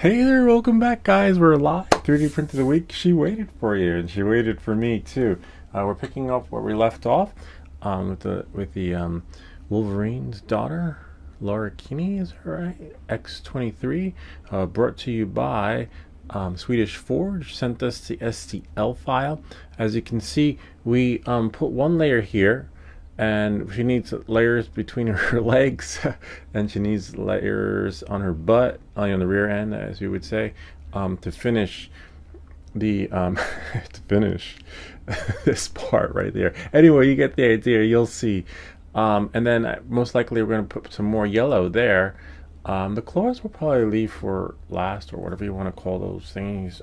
Hey there, welcome back, guys. We're live. 3D Print of the Week. She waited for you, and she waited for me too. We're picking up where we left off with the Wolverine's daughter, Laura Kinney. Is that right? X-23, brought to you by Swedish Forge. Sent us the STL file. As you can see, we put one layer here. And she needs layers between her legs, and she needs layers on her butt, on the rear end, as you would say, to finish the to finish this part right there. Anyway, you get the idea. You'll see. And then most likely we're going to put some more yellow there. The claws we'll probably leave for last, or whatever you want to call those things.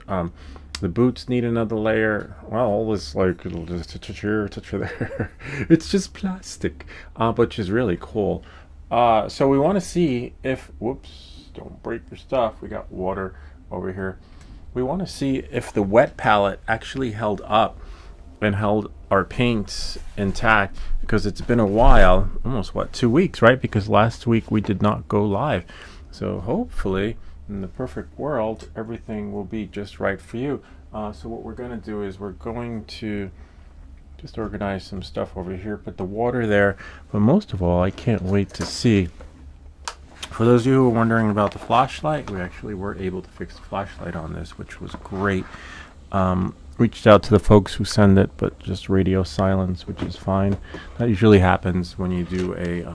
The boots need another layer. Well, all this, like, it'll just touch here, touch there. It's just plastic, which is really cool. So we want to see if, whoops, don't break your stuff. We got water over here. We want to see if the wet palette actually held up and held our paints intact, because it's been a while, almost, what, 2 weeks, right? Because last week we did not go live. So hopefully, in the perfect world, everything will be just right for you. So what we're going to do is we're going to just organize some stuff over here, put the water there. But most of all, I can't wait to see. For those of you who are wondering about the flashlight, we actually were able to fix the flashlight on this, which was great. Reached out to the folks who send it, but just radio silence, which is fine. That usually happens when you do a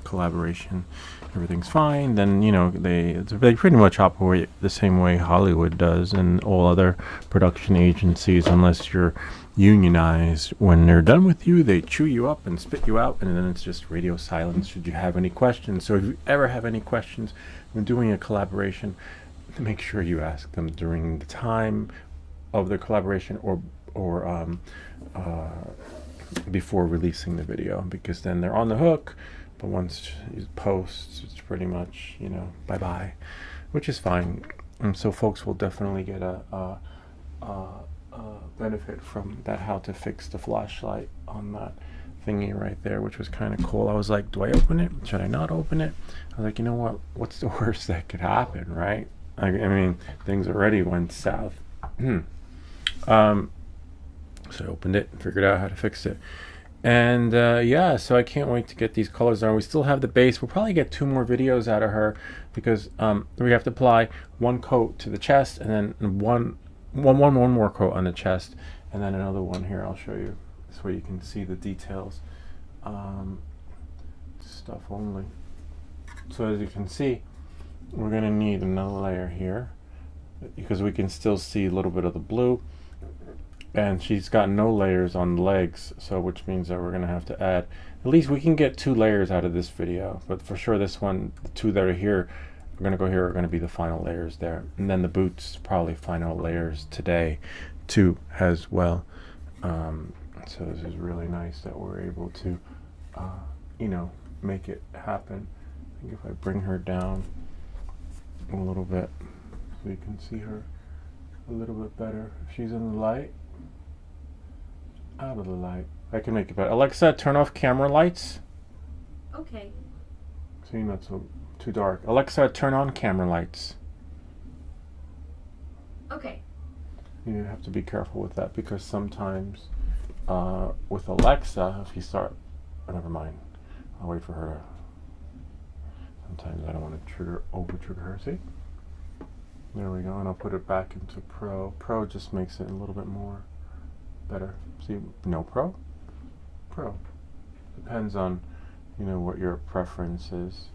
collaboration. Everything's fine, then, you know, they pretty much operate the same way Hollywood does and all other production agencies, unless you're unionized. When they're done with you, they chew you up and spit you out, and then it's just radio silence should you have any questions. So if you ever have any questions when doing a collaboration, make sure you ask them during the time of the collaboration or before releasing the video, because then they're on the hook. But once you post, it's pretty much, you know, bye-bye, which is fine. And so folks will definitely get a benefit from that, how to fix the flashlight on that thingy right there, which was kind of cool. I was like, do I open it? Should I not open it? I was like, you know what? What's the worst that could happen, right? I mean, things already went south. So I opened it and figured out how to fix it. And yeah, so I can't wait to get these colors on. We still have the base. We'll probably get 2 more videos out of her, because we have to apply 1 coat to the chest, and then one more coat on the chest, and then another one here. I'll show you. This way you can see the details. Stuff only. So as you can see, we're going to need another layer here, because we can still see a little bit of the blue. And she's got no layers on the legs, so which means that we're going to have to add, at least we can get 2 layers out of this video, but for sure this one, the 2 that are here, we're going to go here, are going to be the final layers there. And then the boots, probably final layers today too as well. So this is really nice that we're able to, you know, make it happen. I think if I bring her down a little bit so you can see her a little bit better. If she's in the light, out of the light, I can make it better. Alexa, turn off camera lights. Okay. See, not so too dark. Alexa, turn on camera lights. Okay. You have to be careful with that, because sometimes with Alexa, if you start, oh, never mind. I'll wait for her to. Sometimes I don't want to over trigger her. See? There we go, and I'll put it back into Pro. Pro just makes it a little bit more better. See, no Pro? Pro. Depends on, you know, what your preference is.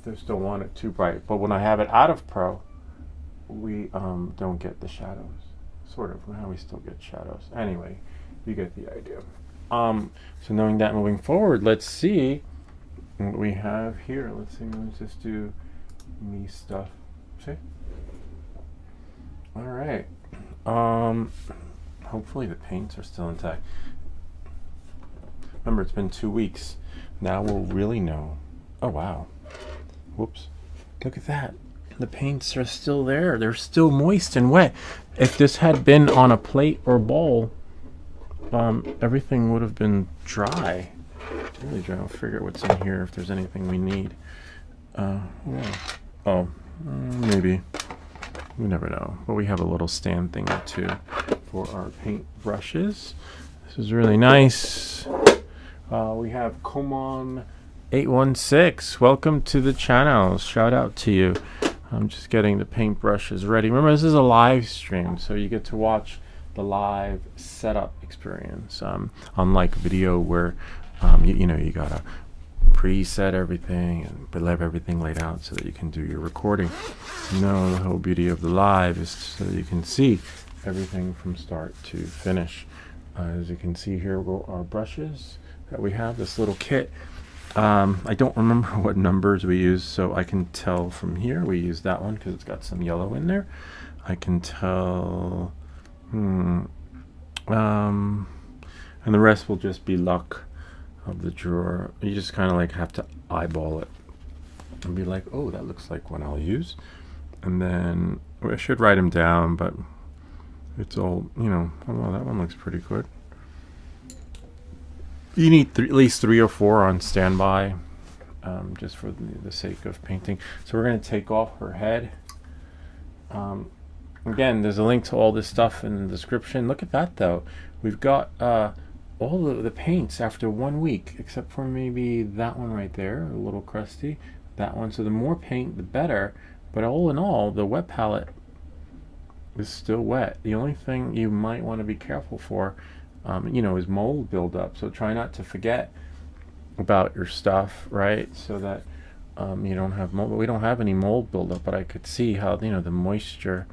They still want it too bright, but when I have it out of Pro, we don't get the shadows. Sort of. Now we still get shadows. Anyway, you get the idea. So knowing that, moving forward, let's see what we have here. Let's see. Let's just do me stuff. See? All right. Hopefully the paints are still intact. Remember, it's been 2 weeks. Now we'll really know. Oh, wow. Whoops. Look at that. The paints are still there. They're still moist and wet. If this had been on a plate or bowl, everything would have been dry. Really dry. I'll figure out what's in here, if there's anything we need. Yeah. Oh, Maybe. We never know. But we have a little stand thing too for our paint brushes. This is really nice. We have Common 816. Welcome to the channel. Shout out to you. I'm just getting the paint brushes ready. Remember, this is a live stream, so you get to watch the live setup experience. Unlike video where you gotta preset everything and leave everything laid out so that you can do your recording. No, the whole beauty of the live is so that you can see everything from start to finish. As you can see here go our brushes that we have, this little kit. I don't remember what numbers we use, so I can tell from here we use that one because it's got some yellow in there. I can tell and the rest will just be luck of the drawer. You just kind of like have to eyeball it and be like, oh, that looks like one I'll use. And then I should write them down, but it's all, oh, well, that one looks pretty good. You need at least 3 or 4 on standby, just for the sake of painting. So we're going to take off her head. Again, there's a link to all this stuff in the description. Look at that, though. We've got all the paints after 1 week, except for maybe that one right there, a little crusty. That one. So the more paint, the better. But all in all, the wet palette is still wet. The only thing you might want to be careful for is mold buildup. So try not to forget about your stuff, right? So that you don't have mold. But we don't have any mold buildup, but I could see how the moisture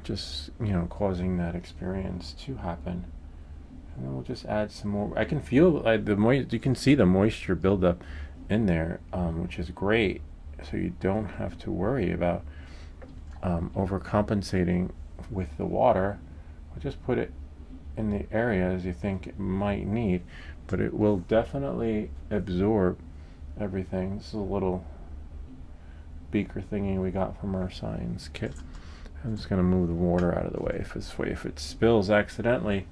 just causing that experience to happen. And then we'll just add some more. I can feel like you can see the moisture buildup in there, which is great. So you don't have to worry about overcompensating with the water. I'll just put it in the areas you think it might need, but it will definitely absorb everything. This is a little beaker thingy we got from our science kit. I'm just going to move the water out of the way. If it spills accidentally,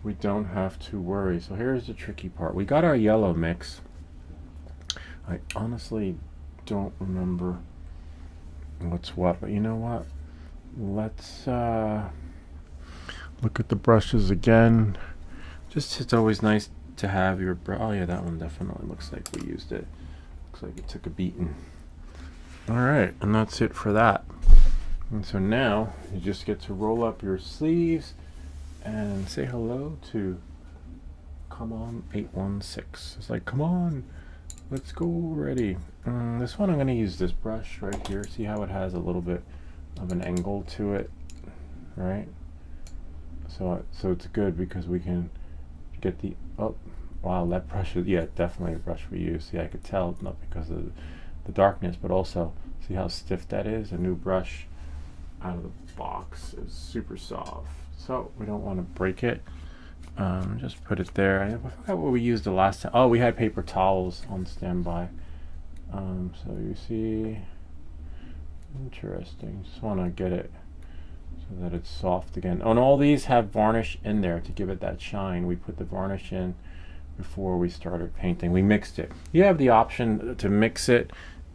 we don't have to worry. So here's the tricky part. We got our yellow mix. I honestly don't remember what's what, but you know what? Let's look at the brushes again. It's always nice to have your oh yeah, that one definitely looks like we used it. Looks like it took a beating. Alright, and that's it for that. And so now you just get to roll up your sleeves and say hello to Come On 816. It's like, come on, let's go already. This one I'm going to use this brush right here. See how it has a little bit of an angle to it, right? So it's good because we can get the, oh wow, that brush is, yeah, definitely a brush we use. See, I could tell, not because of the darkness, but also see how stiff that is. A new brush out of the box is super soft, so we don't want to break it. Just put it there. I forgot what we used the last time. Oh, we had paper towels on standby. So you see, interesting. Just want to get it so that it's soft again. Oh, and all these have varnish in there to give it that shine. We put the varnish in before we started painting. We mixed it. You have the option to mix it,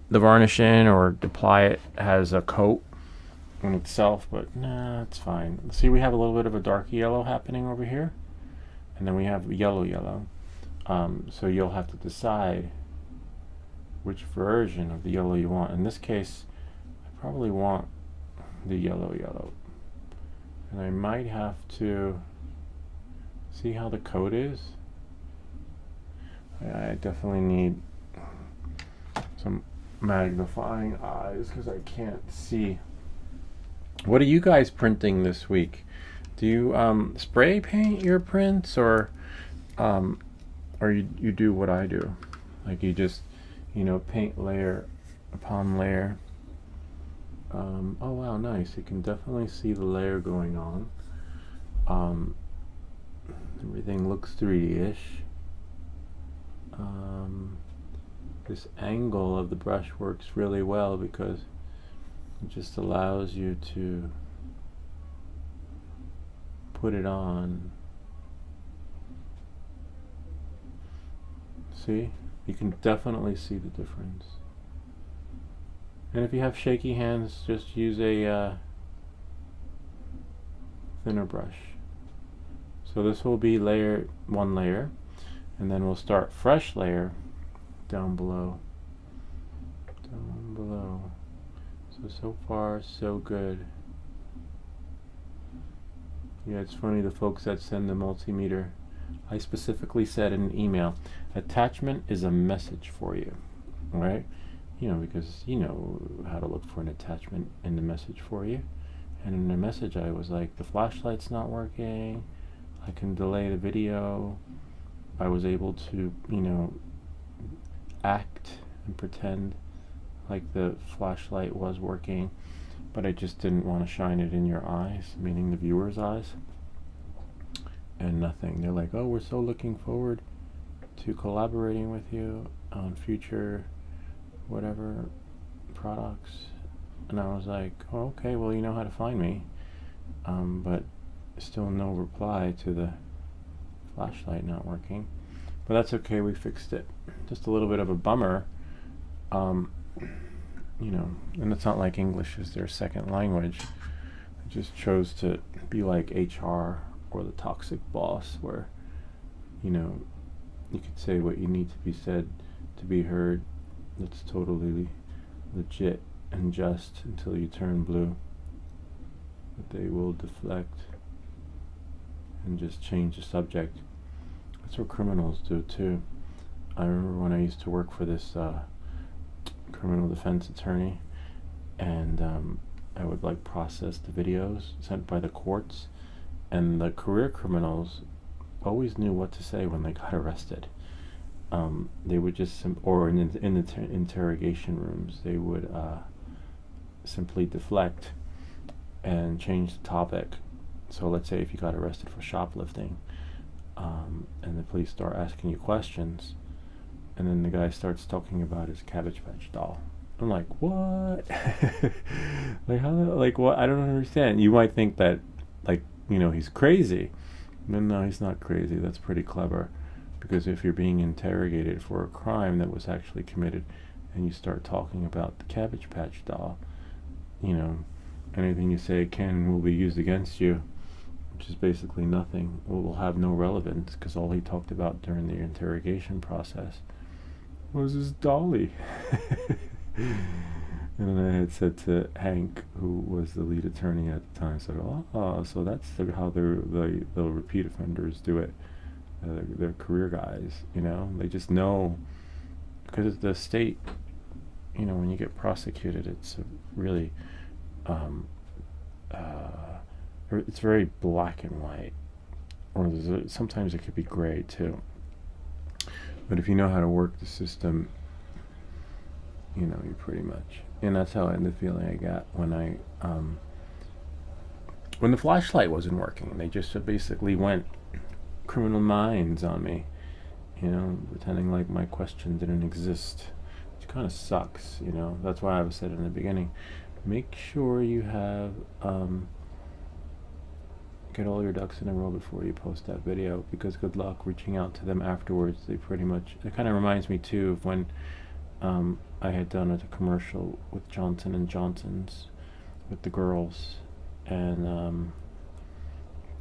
the varnish in, or apply it as a coat in itself, but nah, it's fine. See, we have a little bit of a dark yellow happening over here, and then we have yellow. So you'll have to decide which version of the yellow you want. In this case, I probably want the yellow. And I might have to see how the coat is. I definitely need some magnifying eyes because I can't see. What are you guys printing this week? Do you spray paint your prints, or you do what I do? Like you just paint layer upon layer. Oh wow, nice. You can definitely see the layer going on. Everything looks 3D-ish. This angle of the brush works really well because it just allows you to put it on. See? You can definitely see the difference. And if you have shaky hands, just use a thinner brush. So this will be one layer, and then we'll start fresh layer down below. Down below. So far, so good. Yeah, it's funny, the folks that send the multimeter, I specifically said in an email, attachment is a message for you, right? You know, because you know how to look for an attachment in the message for you. And in the message I was like, the flashlight's not working, I can delay the video. I was able to, you know, act and pretend like the flashlight was working, but I just didn't want to shine it in your eyes, meaning the viewer's eyes. And nothing. They're like, oh, we're so looking forward to collaborating with you on future whatever products. And I was like, oh, okay, well, you know how to find me. But still no reply to the flashlight not working. But that's okay, we fixed it. Just a little bit of a bummer. You know, and it's not like English is their second language. I just chose to be like HR or the toxic boss, where, you know, you could say what you need to be said to be heard. That's totally legit and just until you turn blue. But they will deflect and just change the subject. That's what criminals do too. I remember when I used to work for this criminal defense attorney, and I would like process the videos sent by the courts, and the career criminals always knew what to say when they got arrested. They would just or in the interrogation rooms, they would simply deflect and change the topic. So let's say if you got arrested for shoplifting, and the police start asking you questions, and then the guy starts talking about his Cabbage Patch doll. I'm like, what? Like, how? Like, what? I don't understand. You might think that, like, you know, he's crazy. No, he's not crazy. That's pretty clever, because if you're being interrogated for a crime that was actually committed, and you start talking about the Cabbage Patch doll, you know, anything you say can and will be used against you, which is basically nothing. Will have no relevance, because all he talked about during the interrogation process was his dolly. And then I had said to Hank, who was the lead attorney at the time, said, oh, so that's how the repeat offenders do it. They're career guys, you know. They just know, because the state, you know, when you get prosecuted, it's really, it's very black and white, or sometimes it could be gray too. But if you know how to work the system, you know, you pretty much. And that's how the feeling I got when when the flashlight wasn't working. They just basically went Criminal Minds on me, you know, pretending like my question didn't exist, which kind of sucks, you know. That's why I said in the beginning, make sure you have get all your ducks in a row before you post that video, because good luck reaching out to them afterwards. They pretty much, it kind of reminds me too of when I had done a commercial with Johnson & Johnson's with the girls, and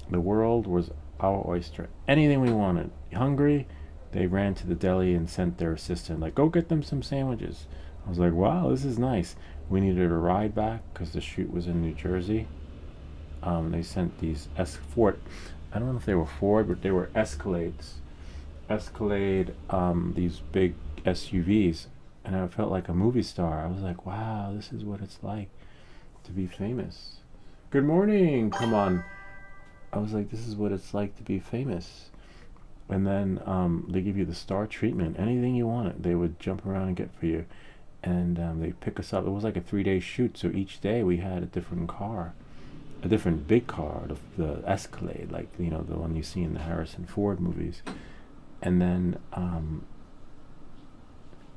the world was our oyster. Anything we wanted. Hungry, they ran to the deli and sent their assistant, like, go get them some sandwiches. I was like, wow, this is nice. We needed a ride back because the shoot was in New Jersey. They sent these Ford, I don't know if they were Ford, but they were Escalade, these big SUVs, and I felt like a movie star. I was like, wow, this is what it's like to be famous. Good morning, come on. I was like, this is what it's like to be famous. And then they give you the star treatment. Anything you wanted, they would jump around and get for you. And they pick us up. It was like a 3-day shoot, so each day we had a different car, a different big car, the Escalade, like, you know, the one you see in the Harrison Ford movies. And then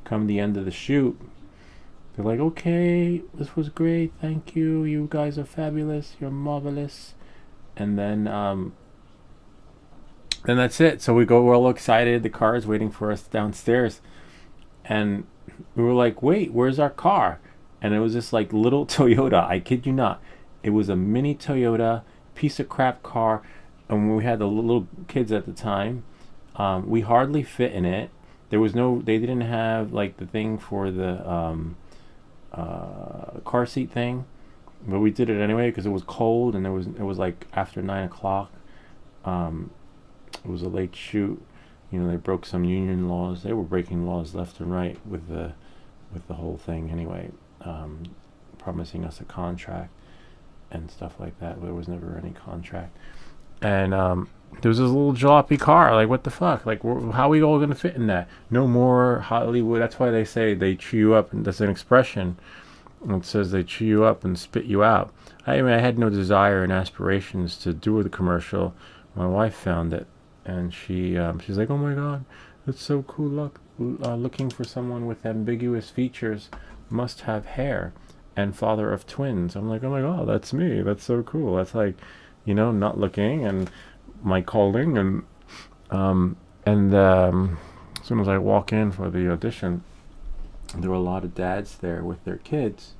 come the end of the shoot, they're like, okay, this was great, thank you, you guys are fabulous, you're marvelous. And then that's it. So we're all excited, the car is waiting for us downstairs, and we were like, wait, where's our car? and it was this like little Toyota. I kid you not, it was a mini Toyota, piece of crap car, and we had the little kids at the time. We hardly fit in it. There was no, they didn't have like the thing for the car seat thing, but we did it anyway because it was cold, and it was like after 9 o'clock. It was a late shoot. You know, they broke some union laws. They were breaking laws left and right with the whole thing anyway, promising us a contract and stuff like that. There was never any contract. And there was this little jalopy car. Like, what the fuck? Like, how are we all gonna fit in that? No more Hollywood. That's why they say they chew you up, and that's an expression. It says they chew you up and spit you out. I mean, I had no desire and aspirations to do the commercial. My wife found it, and she's like, "Oh my God, that's so cool! Look, looking for someone with ambiguous features, must have hair, and father of twins." I'm like, "Oh my God, that's me! That's so cool! That's like, you know, not looking and my calling." And as soon as I walk in for the audition, there were a lot of dads there with their kids,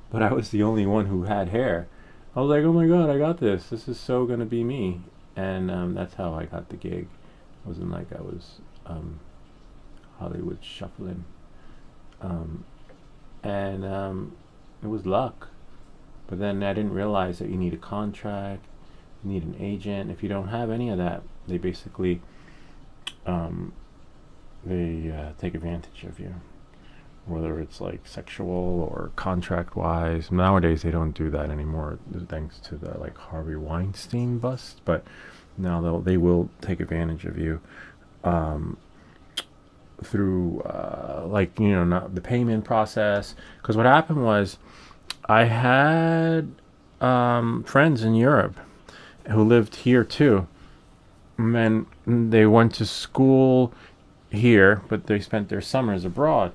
but I was the only one who had hair. I was like, "Oh my God, I got this! This is so gonna be me!" And that's how I got the gig. It wasn't like I was Hollywood shuffling. It was luck. But then I didn't realize that you need a contract, you need an agent. If you don't have any of that, they basically take advantage of you, whether it's like sexual or contract wise. Nowadays they don't do that anymore, thanks to the like Harvey Weinstein bust, but now they will take advantage of you through like, you know, not the payment process. Because what happened was, I had friends in Europe who lived here too, and they went to school here, but they spent their summers abroad.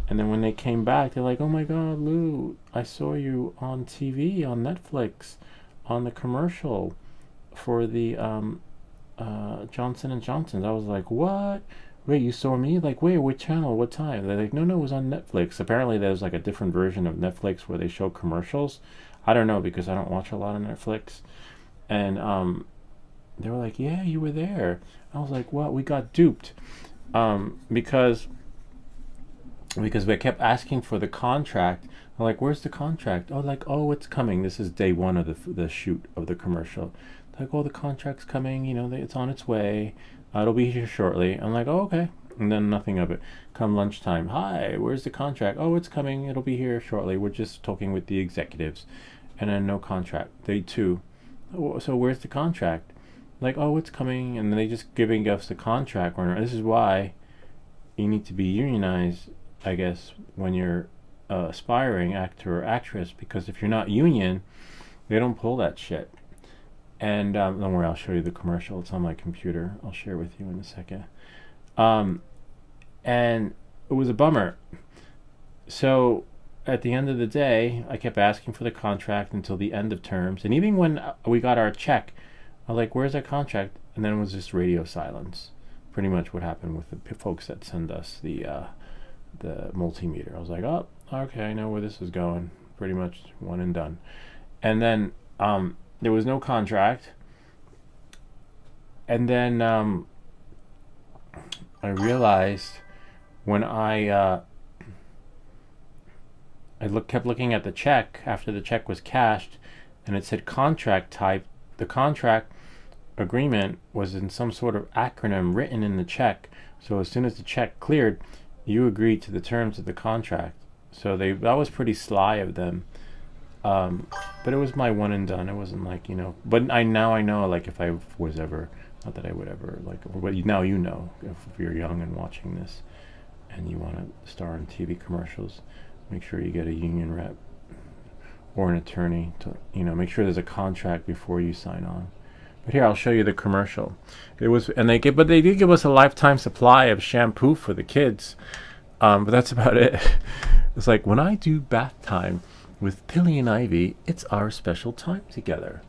And then when they came back, they're like, "Oh my God, Lou, I saw you on TV, on Netflix, on the commercial for the Johnson & Johnson's." I was like, "What? Wait, you saw me? Like, wait, what channel? What time?" They're like, No, it was on Netflix." Apparently there's like a different version of Netflix where they show commercials. I don't know, because I don't watch a lot of Netflix. And they were like, "Yeah, you were there." I was like, "What?" We got duped. Because they kept asking for the contract. I'm like, "Where's the contract?" Oh, like, "Oh, it's coming." This is day one of the shoot of the commercial. Like, "Oh, the contract's coming, you know, it's on its way. It'll be here shortly." I'm like, "Oh, okay." And then nothing of it. Come lunchtime, "Hi, where's the contract?" "Oh, it's coming. It'll be here shortly. We're just talking with the executives." And then no contract. Day two. "Oh, so where's the contract?" Like, "Oh, it's coming." And then they just giving us the contract. This is why you need to be unionized, I guess, when you're aspiring actor or actress, because if you're not union, they don't pull that shit. And don't worry, I'll show you the commercial. It's on my computer. I'll share with you in a second. And it was a bummer. So at the end of the day, I kept asking for the contract until the end of terms. And even when we got our check, I was like, "Where's that contract?" And then it was just radio silence. Pretty much what happened with the folks that send us the multimeter. I was like, "Oh, okay, I know where this is going." Pretty much one and done. And then there was no contract. And then I realized when I kept looking at the check after the check was cashed, and it said contract type. The contract agreement was in some sort of acronym written in the check. So as soon as the check cleared, you agreed to the terms of the contract. So that was pretty sly of them. But it was my one and done. It wasn't like, you know, but now I know, like, if I was ever, not that I would ever, like, but now you know, if you're young and watching this and you want to star in TV commercials, make sure you get a union rep or an attorney to, you know, make sure there's a contract before you sign on. But here, I'll show you the commercial. It was, and they did give us a lifetime supply of shampoo for the kids. But that's about it. It's like, "When I do bath time with Pilly and Ivy, it's our special time together."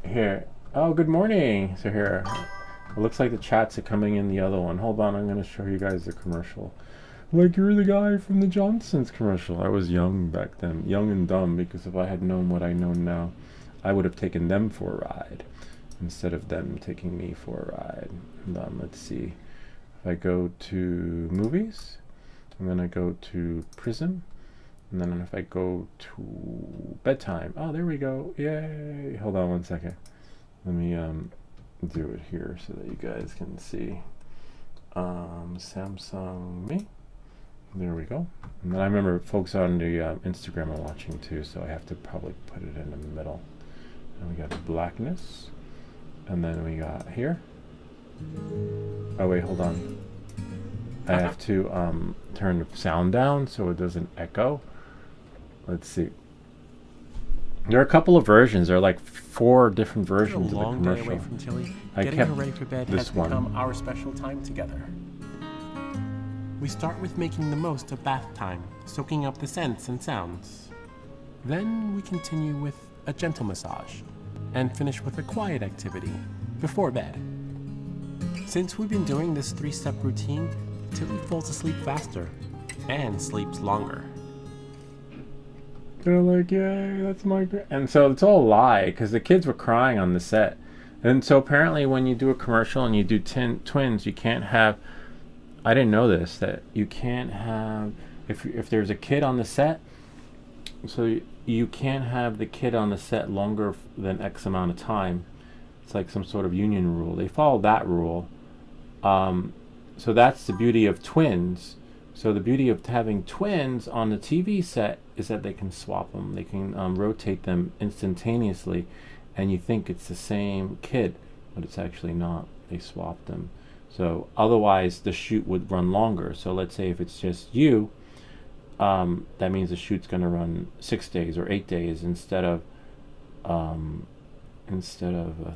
Here. Oh, good morning. So here, it looks like the chats are coming in the other one. Hold on, I'm going to show you guys the commercial. Like, you're the guy from the Johnson's commercial. I was young back then, young and dumb, because if I had known what I know now, I would have taken them for a ride instead of them taking me for a ride. And let's see. If I go to movies, and then I go to Prism, and then if I go to bedtime, oh, there we go. Yay. Hold on one second. Let me do it here so that you guys can see. Samsung Me. There we go. And then I remember folks on the Instagram are watching too, so I have to probably put it in the middle. And we got blackness. And then we got here. Oh wait, hold on. I have to turn the sound down so it doesn't echo. Let's see. There are a couple of versions. There are like 4 different versions of the commercial. Long day away from Tilly. Getting her ready for bed has become our special time together. We start with making the most of bath time, soaking up the scents and sounds. Then we continue with a gentle massage, and finish with a quiet activity before bed. Since we've been doing this 3-step routine, Tilly falls asleep faster and sleeps longer. They're like, yay, that's my and so it's all a lie, because the kids were crying on the set. And so apparently when you do a commercial and you do twins, you can't have, I didn't know this, that you can't have, if there's a kid on the set, so you can't have the kid on the set longer than X amount of time. It's like some sort of union rule. They follow that rule. So that's the beauty of twins. So the beauty of having twins on the TV set is that they can swap them. They can rotate them instantaneously, and you think it's the same kid, but it's actually not. They swapped them. So otherwise the shoot would run longer. So let's say if it's just you, that means the shoot's going to run 6 days or 8 days instead of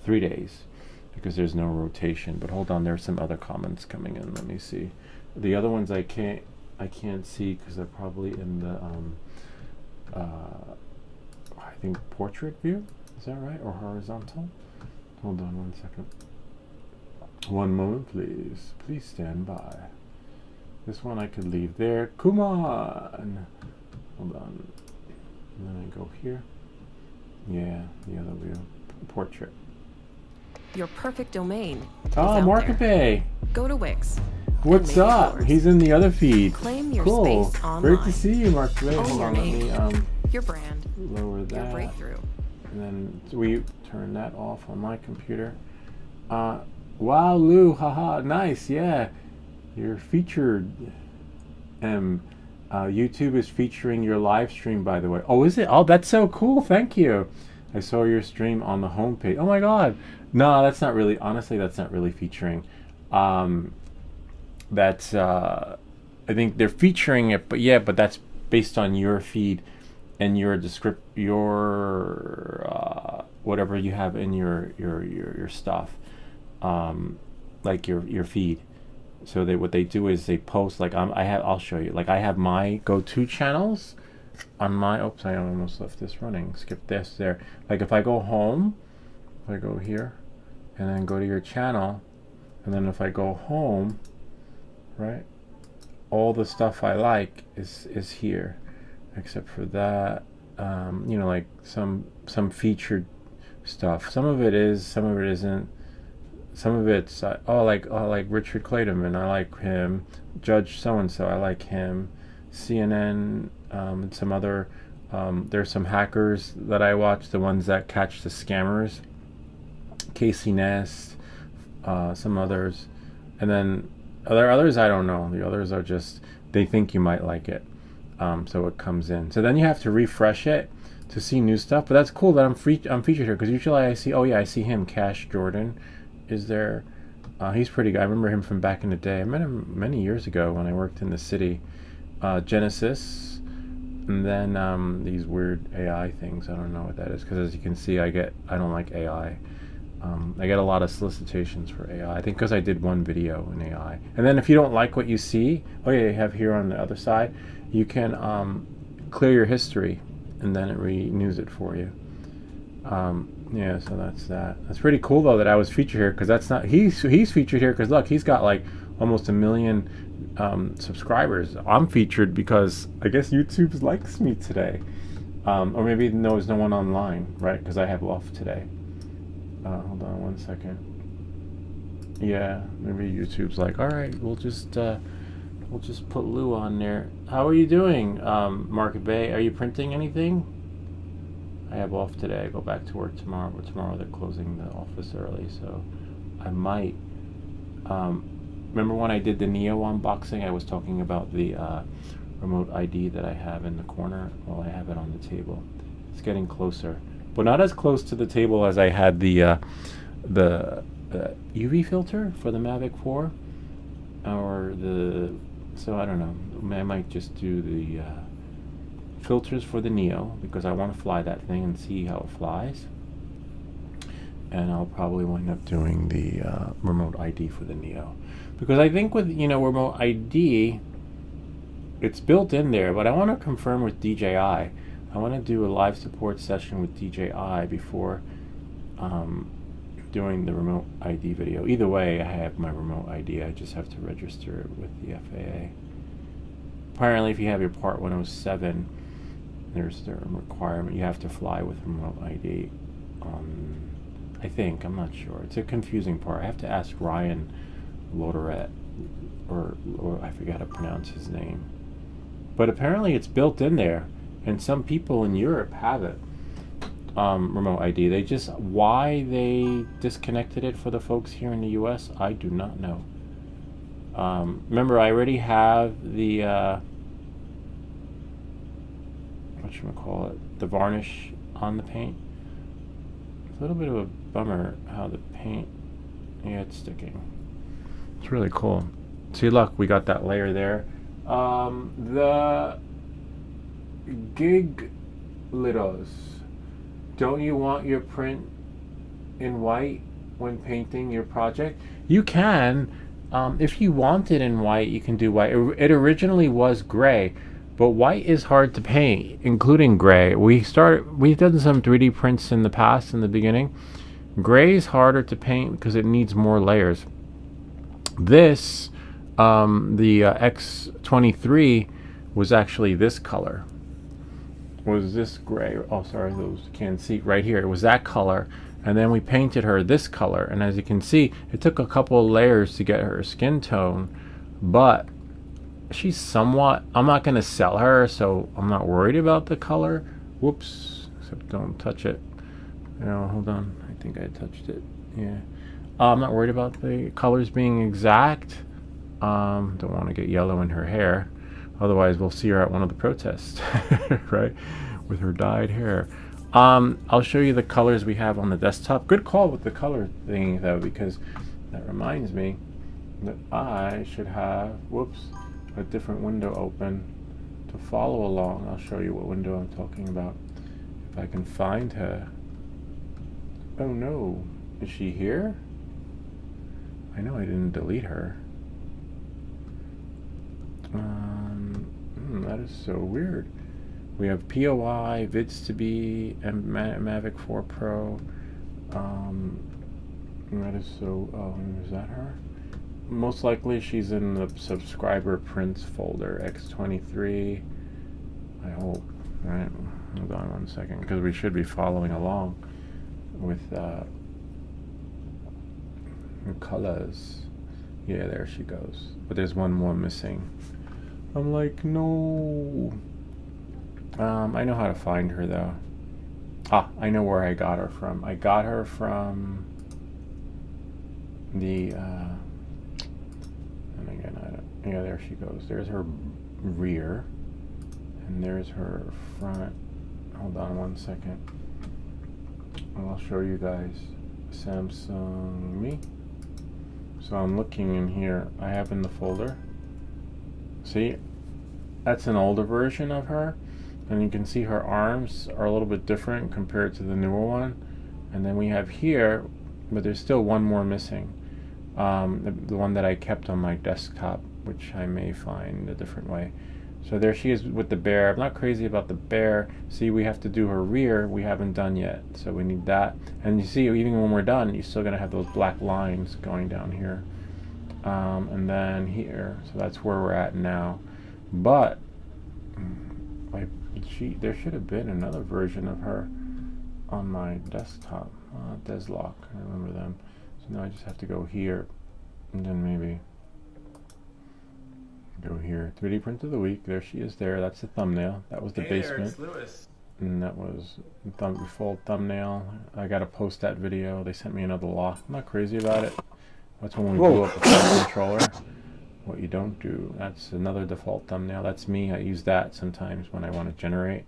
3 days, because there's no rotation. But hold on, there's some other comments coming in. Let me see. The other ones I can't see because they're probably in the I think portrait view. Is that right? Or horizontal? Hold on one second. One moment, please. Please stand by. This one I could leave there. Come on. Hold on. And then I go here. Yeah, the other view. Portrait. Your perfect domain. Oh, Market. Go to Wix. What's up? Yours. He's in the other feed. Claim your Cool. space online. Great to see you, Market. Own Hold your on, let me name. Your brand. lower that. Your breakthrough. And then we turn that off on my computer. Wow, Lou, haha, nice, yeah. You're featured. YouTube is featuring your live stream, by the way. Oh, is it? Oh, that's so cool. Thank you. I saw your stream on the homepage. Oh my God. No, that's not really. Honestly, that's not really featuring. That's. I think they're featuring it, but yeah, but that's based on your feed and your whatever you have in your stuff, like your feed. So what they do is they post, like I'll show you. Like I have my go-to channels on my. Oops, I almost left this running. Skip this there. Like if I go home, if I go here, and then go to your channel, and then if I go home, right, all the stuff I like is here, except for that. You know, like some featured stuff. Some of it is, some of it isn't. Some of it's like Richard Clayton, I like him. Judge so and so, I like him. CNN, and some other. There's some hackers that I watch, the ones that catch the scammers. Casey Nest, some others, and then others I don't know. The others are just they think you might like it, so it comes in. So then you have to refresh it to see new stuff. But that's cool that I'm featured here, because usually I see, oh yeah, I see him. Cash Jordan is there. He's pretty good. I remember him from back in the day. I met him many years ago when I worked in the city. Genesis, and then these weird AI things. I don't know what that is, because as you can see, I don't like AI. I get a lot of solicitations for AI. I think because I did one video in AI. And then if you don't like what you see, oh yeah, you have here on the other side, you can clear your history, and then it renews it for you. Yeah, so that's that. That's pretty cool though that I was featured here, because that's not he's featured here because look, he's got like almost 1 million subscribers. I'm featured because I guess YouTube likes me today. Or maybe there's no one online, right? Because I have off today. Hold on 1 second. Yeah, maybe YouTube's like, all right, we'll just put Lou on there. How are you doing, Market Bay? Are you printing anything? I have off today. I go back to work tomorrow, but tomorrow they're closing the office early, so I might. Remember when I did the Neo unboxing, I was talking about the remote ID that I have in the corner? Well, I have it on the table. It's getting closer, but not as close to the table as I had the UV filter for the Mavic 4, or so I don't know. I might just do the filters for the Neo because I want to fly that thing and see how it flies. And I'll probably wind up doing the remote ID for the Neo, because I think with remote ID, it's built in there. But I want to confirm with DJI. I want to do a live support session with DJI before doing the remote ID video. Either way, I have my remote ID. I just have to register it with the FAA. Apparently, if you have your Part 107, there's the requirement you have to fly with remote ID. I think, I'm not sure. It's a confusing part. I have to ask Ryan Loderette, or I forget how to pronounce his name. But apparently it's built in there, and some people in Europe have it. Remote ID. Why they disconnected it for the folks here in the US, I do not know. Remember, I already have the the varnish on the paint. It's a little bit of a bummer how the paint, it's sticking. It's really cool. See, look, we got that layer there. The Gig Litos. Don't you want your print in white when painting your project? You can. If you want it in white, you can do white. It originally was gray, but white is hard to paint, including gray. We've done some 3D prints in the past, in the beginning. Gray is harder to paint because it needs more layers. This, the X-23 was actually this color. Was this gray? Oh, sorry, those can't see right here. It was that color, and then we painted her this color. And as you can see, it took a couple of layers to get her skin tone, but she's somewhat. I'm not going to sell her, so I'm not worried about the color. Whoops! Except don't touch it. Hold on. I think I touched it. Yeah. I'm not worried about the colors being exact. Don't want to get yellow in her hair. Otherwise, we'll see her at one of the protests, right? With her dyed hair. I'll show you the colors we have on the desktop. Good call with the color thing, though, because that reminds me that I should have, a different window open to follow along. I'll show you what window I'm talking about. If I can find her. Oh, no. Is she here? I know I didn't delete her. That is so weird. We have POI, Vids to Be, and Mavic 4 Pro. That is so. Is that her? Most likely she's in the subscriber prints folder. X-23. I hope. All right. Hold on 1 second, because we should be following along with the colors. Yeah, there she goes. But there's one more missing. I'm like, no. I know how to find her, though. I know where I got her from. I got her from the, and again, yeah, there she goes. There's her rear, and there's her front. Hold on 1 second. And I'll show you guys. Samsung Me. So I'm looking in here. I have in the folder. See, that's an older version of her, and you can see her arms are a little bit different compared to the newer one. And then we have here, but there's still one more missing, the one that I kept on my desktop, which I may find a different way. So there she is with the bear. I'm not crazy about the bear. See, we have to do her rear. We haven't done yet, so we need that. And you see, even when we're done, you're still going to have those black lines going down here. and then here. So that's where we're at now. But there should have been another version of her on my desktop. Deslock, I remember them. So now I just have to go here, and then maybe go here. 3D print of the week. There she is. There. That's the thumbnail. That was the basement. There, it's Lewis. And that was the full thumbnail. I got to post that video. They sent me another lock. I'm not crazy about it. That's when we blew up the file controller. What you don't do. That's another default thumbnail. That's me. I use that sometimes when I want to generate.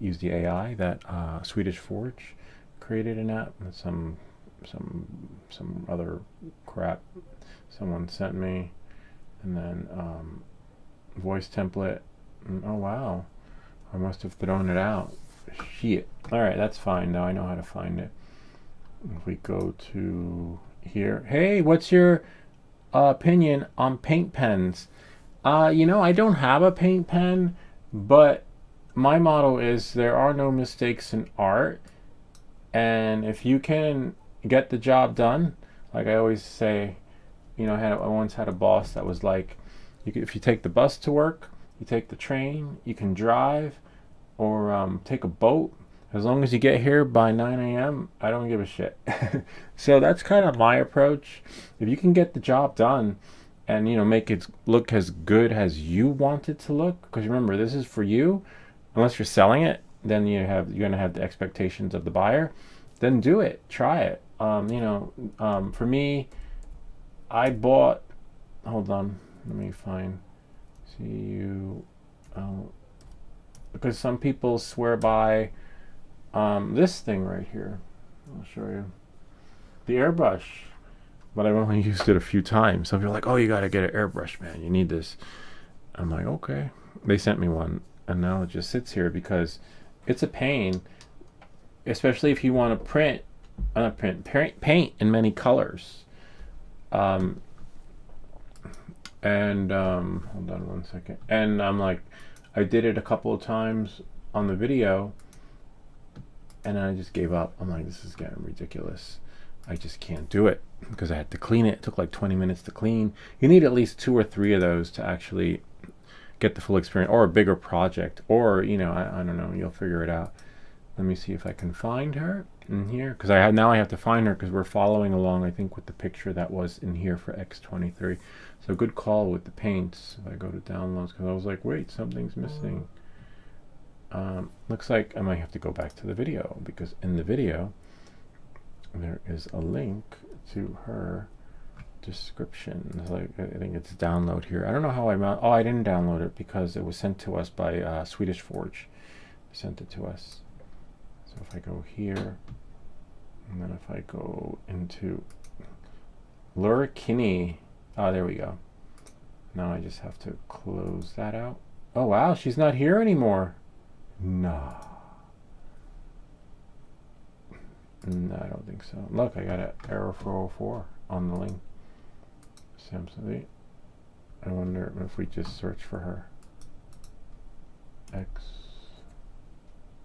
Use the AI that Swedish Forge created an app. Some other crap someone sent me, and then voice template. Oh wow, I must have thrown it out. Shit. All right, that's fine. Now I know how to find it. If we go to here, hey, what's your opinion on paint pens? You know, I don't have a paint pen, but my motto is there are no mistakes in art, and if you can get the job done, like I always say, you know, I once had a boss that was like, if you take the bus to work, you take the train, you can drive, or take a boat, as long as you get here by 9 a.m., I don't give a shit. So that's kind of my approach. If you can get the job done and, you know, make it look as good as you want it to look, because remember, this is for you. Unless you're selling it, then you're going to have the expectations of the buyer. Then do it. Try it. For me, I bought. Hold on. Let me find. Because some people swear by this thing right here. I'll show you. The airbrush. But I've only used it a few times. Some people are like, oh, you got to get an airbrush, man. You need this. I'm like, okay. They sent me one. And now it just sits here because it's a pain, especially if you want to paint in many colors. Hold on one second. And I'm like, I did it a couple of times on the video, and then I just gave up. I'm like, this is getting ridiculous. I just can't do it because I had to clean it. It took like 20 minutes to clean. You need at least 2 or 3 of those to actually get the full experience, or a bigger project, or, you know, I don't know, you'll figure it out. Let me see if I can find her in here, because now I have to find her because we're following along, I think, with the picture that was in here for X-23. So good call with the paints. If I go to downloads, because I was like, wait, something's missing. Looks like I might have to go back to the video, because in the video there is a link to her description. Like, I think it's download here. I don't know how I didn't download it because it was sent to us by Swedish Forge. They sent it to us. So if I go here, and then if I go into Laura Kinney, there we go. Now I just have to close that out. Oh wow, she's not here anymore. No, I don't think so. Look, I got an error 404 on the link. Samsung. I wonder if we just search for her. X.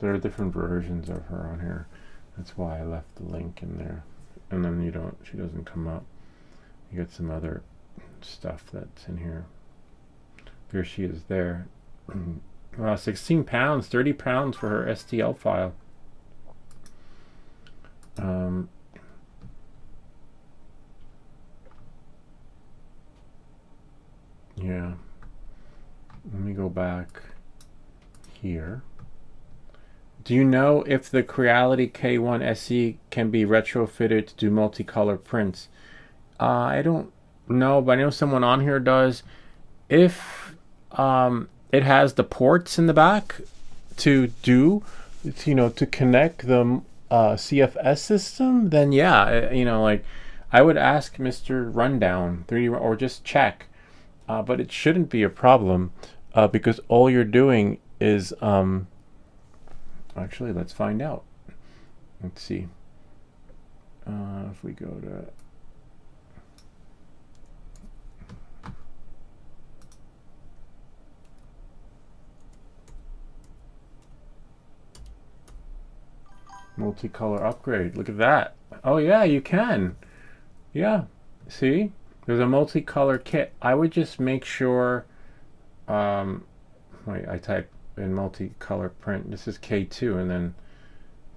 There are different versions of her on here. That's why I left the link in there. And then she doesn't come up. You get some other stuff that's in here. There she is there. 16 pounds, 30 pounds for her STL file. Yeah. Let me go back here. Do you know if the Creality K1 SE can be retrofitted to do multicolor prints? I don't know, but I know someone on here does. If it has the ports in the back to do, to connect the CFS system, then yeah, like I would ask Mr. Rundown 3D or just check. But it shouldn't be a problem because all you're doing is actually, let's find out. Let's see. If we go to multicolor upgrade, look at that. Oh yeah, you can. Yeah, See, there's a multicolor kit. I would just make sure. Wait, I type in multicolor print. This is K2 and then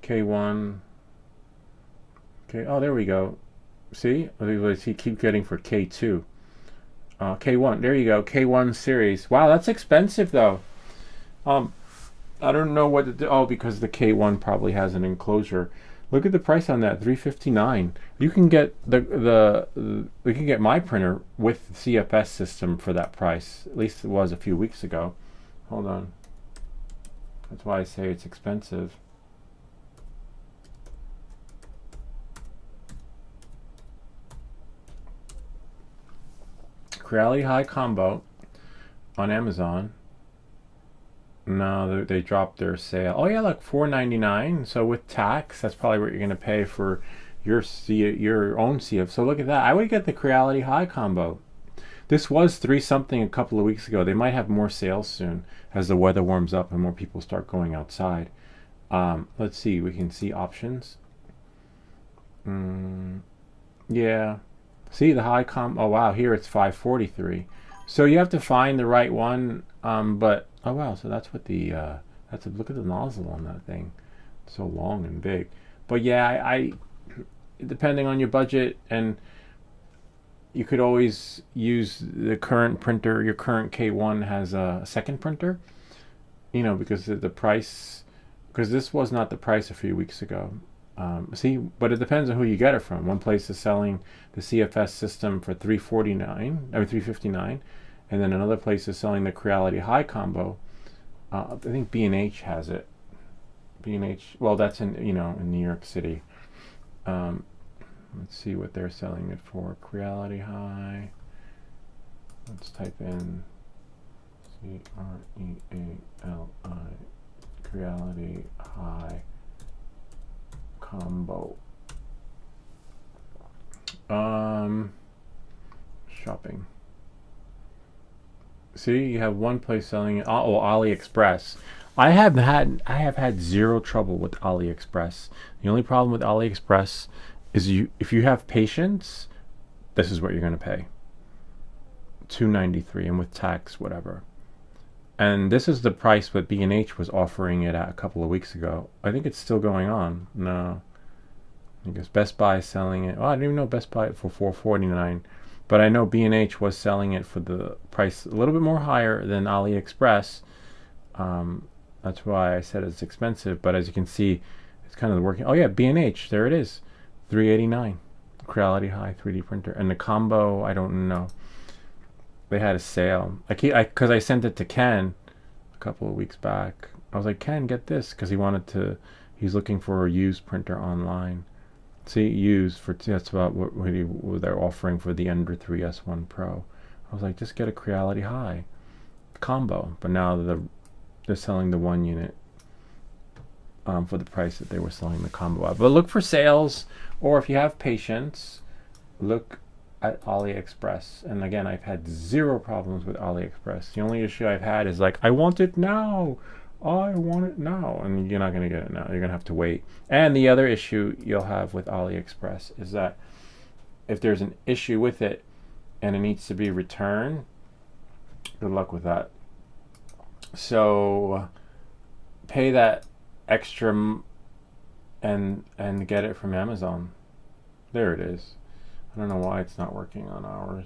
K1. Okay, oh, there we go. See, let's see, keep getting for K2. K1, there you go, K1 series. Wow, that's expensive though. I don't know what to do. Oh, because the K1 probably has an enclosure. Look at the price on that, $359. You can get we can get my printer with the CFS system for that price. At least it was a few weeks ago. Hold on. That's why I say it's expensive. Creality High combo on Amazon. No, they dropped their sale. Oh yeah, look, $4.99. So with tax, that's probably what you're gonna pay for your own CF. So look at that. I would get the Creality High combo. This was $3 something a couple of weeks ago. They might have more sales soon as the weather warms up and more people start going outside. Let's see. We can see options. Yeah. See the high oh wow, here it's $543. So you have to find the right one. But oh wow, so that's what the look at the nozzle on that thing. It's so long and big. But yeah, I depending on your budget, and you could always use the current printer. Your current K1 has a second printer, you know, because the price, because this was not the price a few weeks ago. See, but it depends on who you get it from. One place is selling the CFS system for $359, and then another place is selling the Creality High combo. I think B&H has it. B&H, well, that's in in New York City. Let's see what they're selling it for. Creality High. Let's type in Creality, Creality High combo. Shopping. See, you have one place selling it. Oh, AliExpress. I have had zero trouble with AliExpress. The only problem with AliExpress is if you have patience, this is what you're going to pay. $2.93, and with tax, whatever. And this is the price that B&H was offering it at a couple of weeks ago. I think it's still going on. No, I guess Best Buy is selling it. Oh, I didn't even know Best Buy for $4.49, but I know B&H was selling it for the price a little bit more higher than AliExpress. That's why I said it's expensive. But as you can see, it's kind of working. Oh yeah, B&H, there it is, $3.89. Creality High 3D printer, and the combo, I don't know. They had a sale. Because I sent it to Ken a couple of weeks back. I was like, Ken, get this, because he's looking for a used printer online. See, used for, that's about what they're offering for the Ender 3S1 Pro. I was like, just get a Creality High combo. But now they're selling the one unit for the price that they were selling the combo at. But look for sales, or if you have patience, look at AliExpress. And again, I've had zero problems with AliExpress. The only issue I've had is like, I want it now. I want it now. And you're not going to get it now. You're going to have to wait. And the other issue you'll have with AliExpress is that if there's an issue with it and it needs to be returned, good luck with that. So pay that extra and get it from Amazon. There it is. I don't know why it's not working on ours.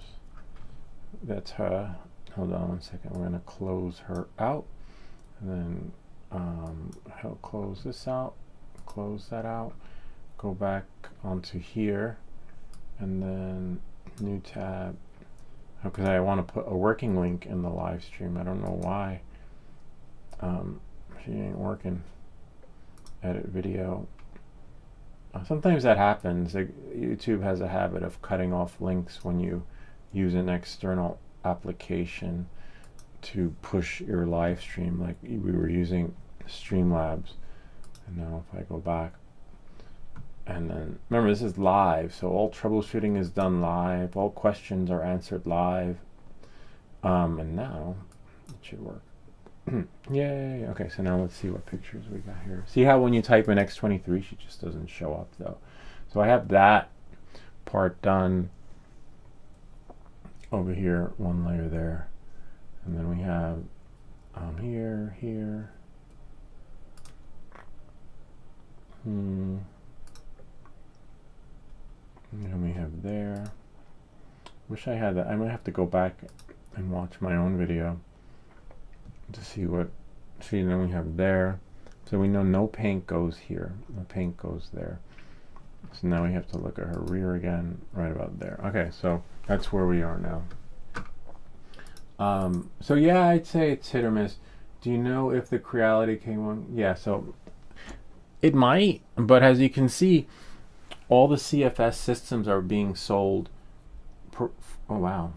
That's her. Hold on 1 second. We're going to close her out. And then I'll close this out. Close that out. Go back onto here. And then new tab. Because I want to put a working link in the live stream. I don't know why. She ain't working. Edit video. Sometimes that happens. YouTube has a habit of cutting off links when you use an external application to push your live stream, like we were using Streamlabs. And now if I go back, and then remember, this is live, so all troubleshooting is done live, all questions are answered live, and now it should work. Yay. Okay, so now let's see what pictures we got here. See how when you type in X-23 she just doesn't show up though. So I have that part done. over here, one layer there, and then we have here, and then we have there. Wish I had that. I might have to go back and watch my own video to see what. See, then we have there. So we know no paint goes here. No paint goes there. So now we have to look at her rear again, right about there. Okay, so that's where we are now. So yeah, I'd say it's hit or miss. Do you know if the Creality came on? Yeah, so it might, but as you can see, all the CFS systems are being sold. Oh wow,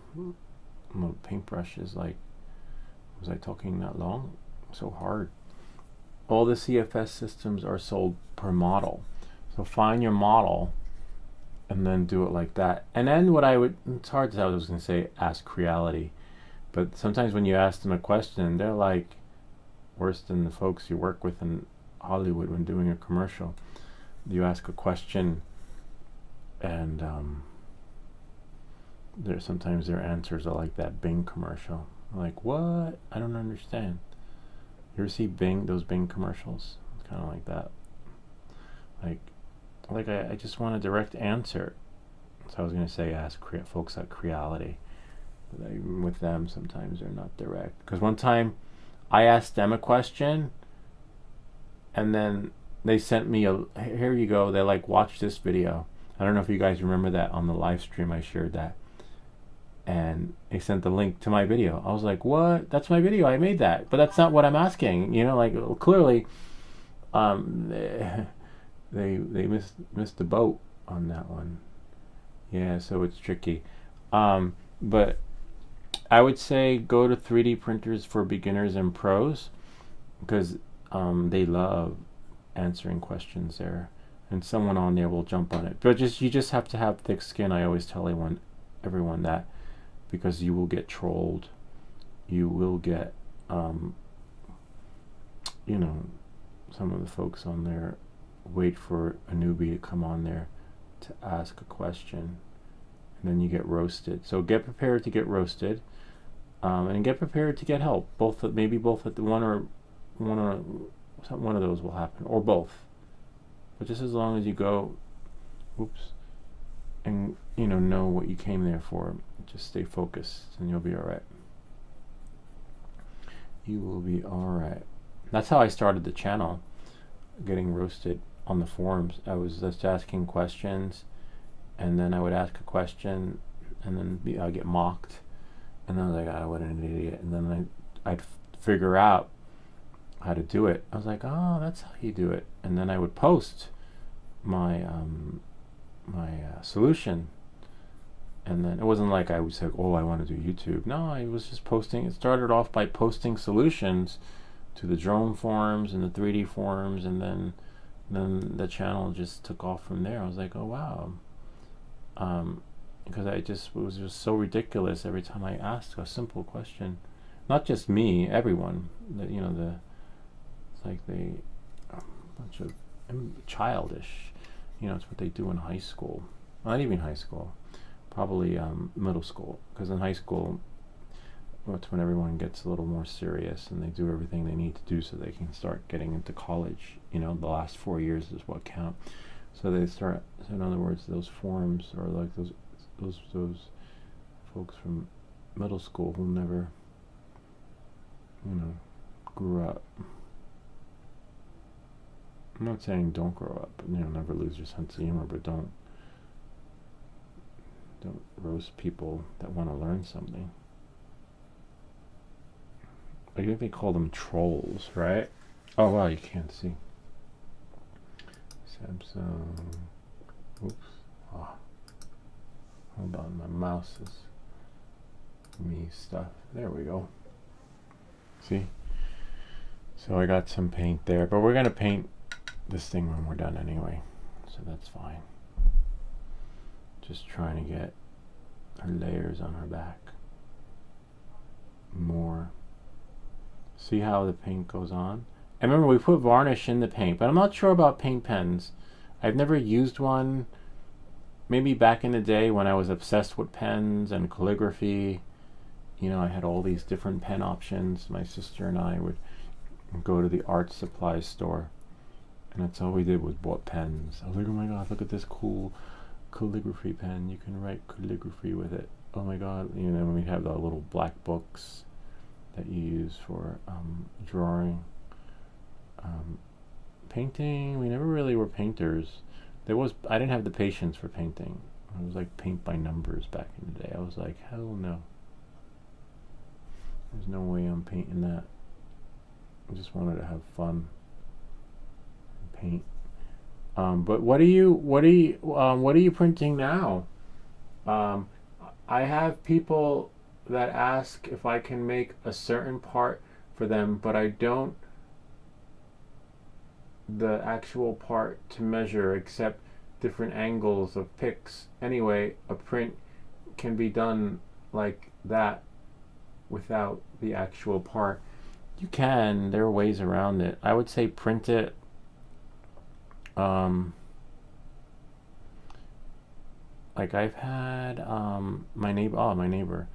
my paintbrush is like, was I talking that long? So hard. All the CFS systems are sold per model. So find your model and then do it like that. And then what I would, it's hard to tell, I was going to say ask Creality, but sometimes when you ask them a question, they're like worse than the folks you work with in Hollywood when doing a commercial. You ask a question and sometimes their answers are like that Bing commercial. Like, what? I don't understand. You ever see Bing, those Bing commercials? It's kind of like that. Like I just want a direct answer. So I was going to say ask folks at Creality. But even with them, sometimes they're not direct. Because one time I asked them a question, and then they sent me here you go. They're like, watch this video. I don't know if you guys remember that on the live stream. I shared that. And they sent the link to my video. I was like, what? That's my video. I made that. But that's not what I'm asking. You know, like, clearly they missed the boat on that one. Yeah, so it's tricky. But I would say go to 3D printers for beginners and pros, because they love answering questions there. And someone on there will jump on it. But you just have to have thick skin. I always tell everyone that. Because you will get trolled, you will get, you know, some of the folks on there wait for a newbie to come on there to ask a question, and then you get roasted. So get prepared to get roasted, and get prepared to get help. Maybe both at the one of those will happen, or both. But just as long as you go, and know what you came there for. Just stay focused and you'll be alright. You will be alright. That's how I started the channel, getting roasted on the forums. I was just asking questions, and then I would ask a question, and then I'd get mocked, and then I was like, what an idiot. And then I'd figure out how to do it. I was like, oh, that's how you do it. And then I would post my solution. And then it wasn't like I was like, oh, I want to do YouTube. No, I was just posting. It started off by posting solutions to the drone forums and the 3D forums, and then the channel just took off from there. I was like, oh wow, because it was just so ridiculous every time I asked a simple question. Not just me, everyone. It's like a bunch of childish. It's what they do in high school. Not even high school. Probably middle school, because in high school, that's when everyone gets a little more serious and they do everything they need to do so they can start getting into college. The last 4 years is what count. So they start. So in other words, those forums are like those folks from middle school who never, grew up. I'm not saying don't grow up, but never lose your sense of humor, but don't roast people that want to learn something. I think they call them trolls, right? Oh wow, you can't see. Samsung. Oops. Oh. Hold on, my mouse is me stuff. There we go. See? So I got some paint there, but we're gonna paint this thing when we're done anyway, so that's fine. Just trying to get her layers on her back more. See how the paint goes on? And remember, we put varnish in the paint, but I'm not sure about paint pens. I've never used one. maybe back in the day when I was obsessed with pens and calligraphy, you know, I had all these different pen options. My sister and I would go to the art supply store, and that's all we did was bought pens. I was like, oh my god, look at this cool calligraphy pen. You can write calligraphy with it. Oh my god. You know, we have the little black books that you use for drawing. Painting, we never really were painters. I didn't have the patience for painting. I was like paint by numbers back in the day. I was like, hell no. There's no way I'm painting that. I just wanted to have fun and paint. But what are you printing now? I have people that ask if I can make a certain part for them, but I don't the actual part to measure except different angles of picks. Anyway, a print can be done like that without the actual part. You can, there are ways around it. I would say print it like I've had my neighbor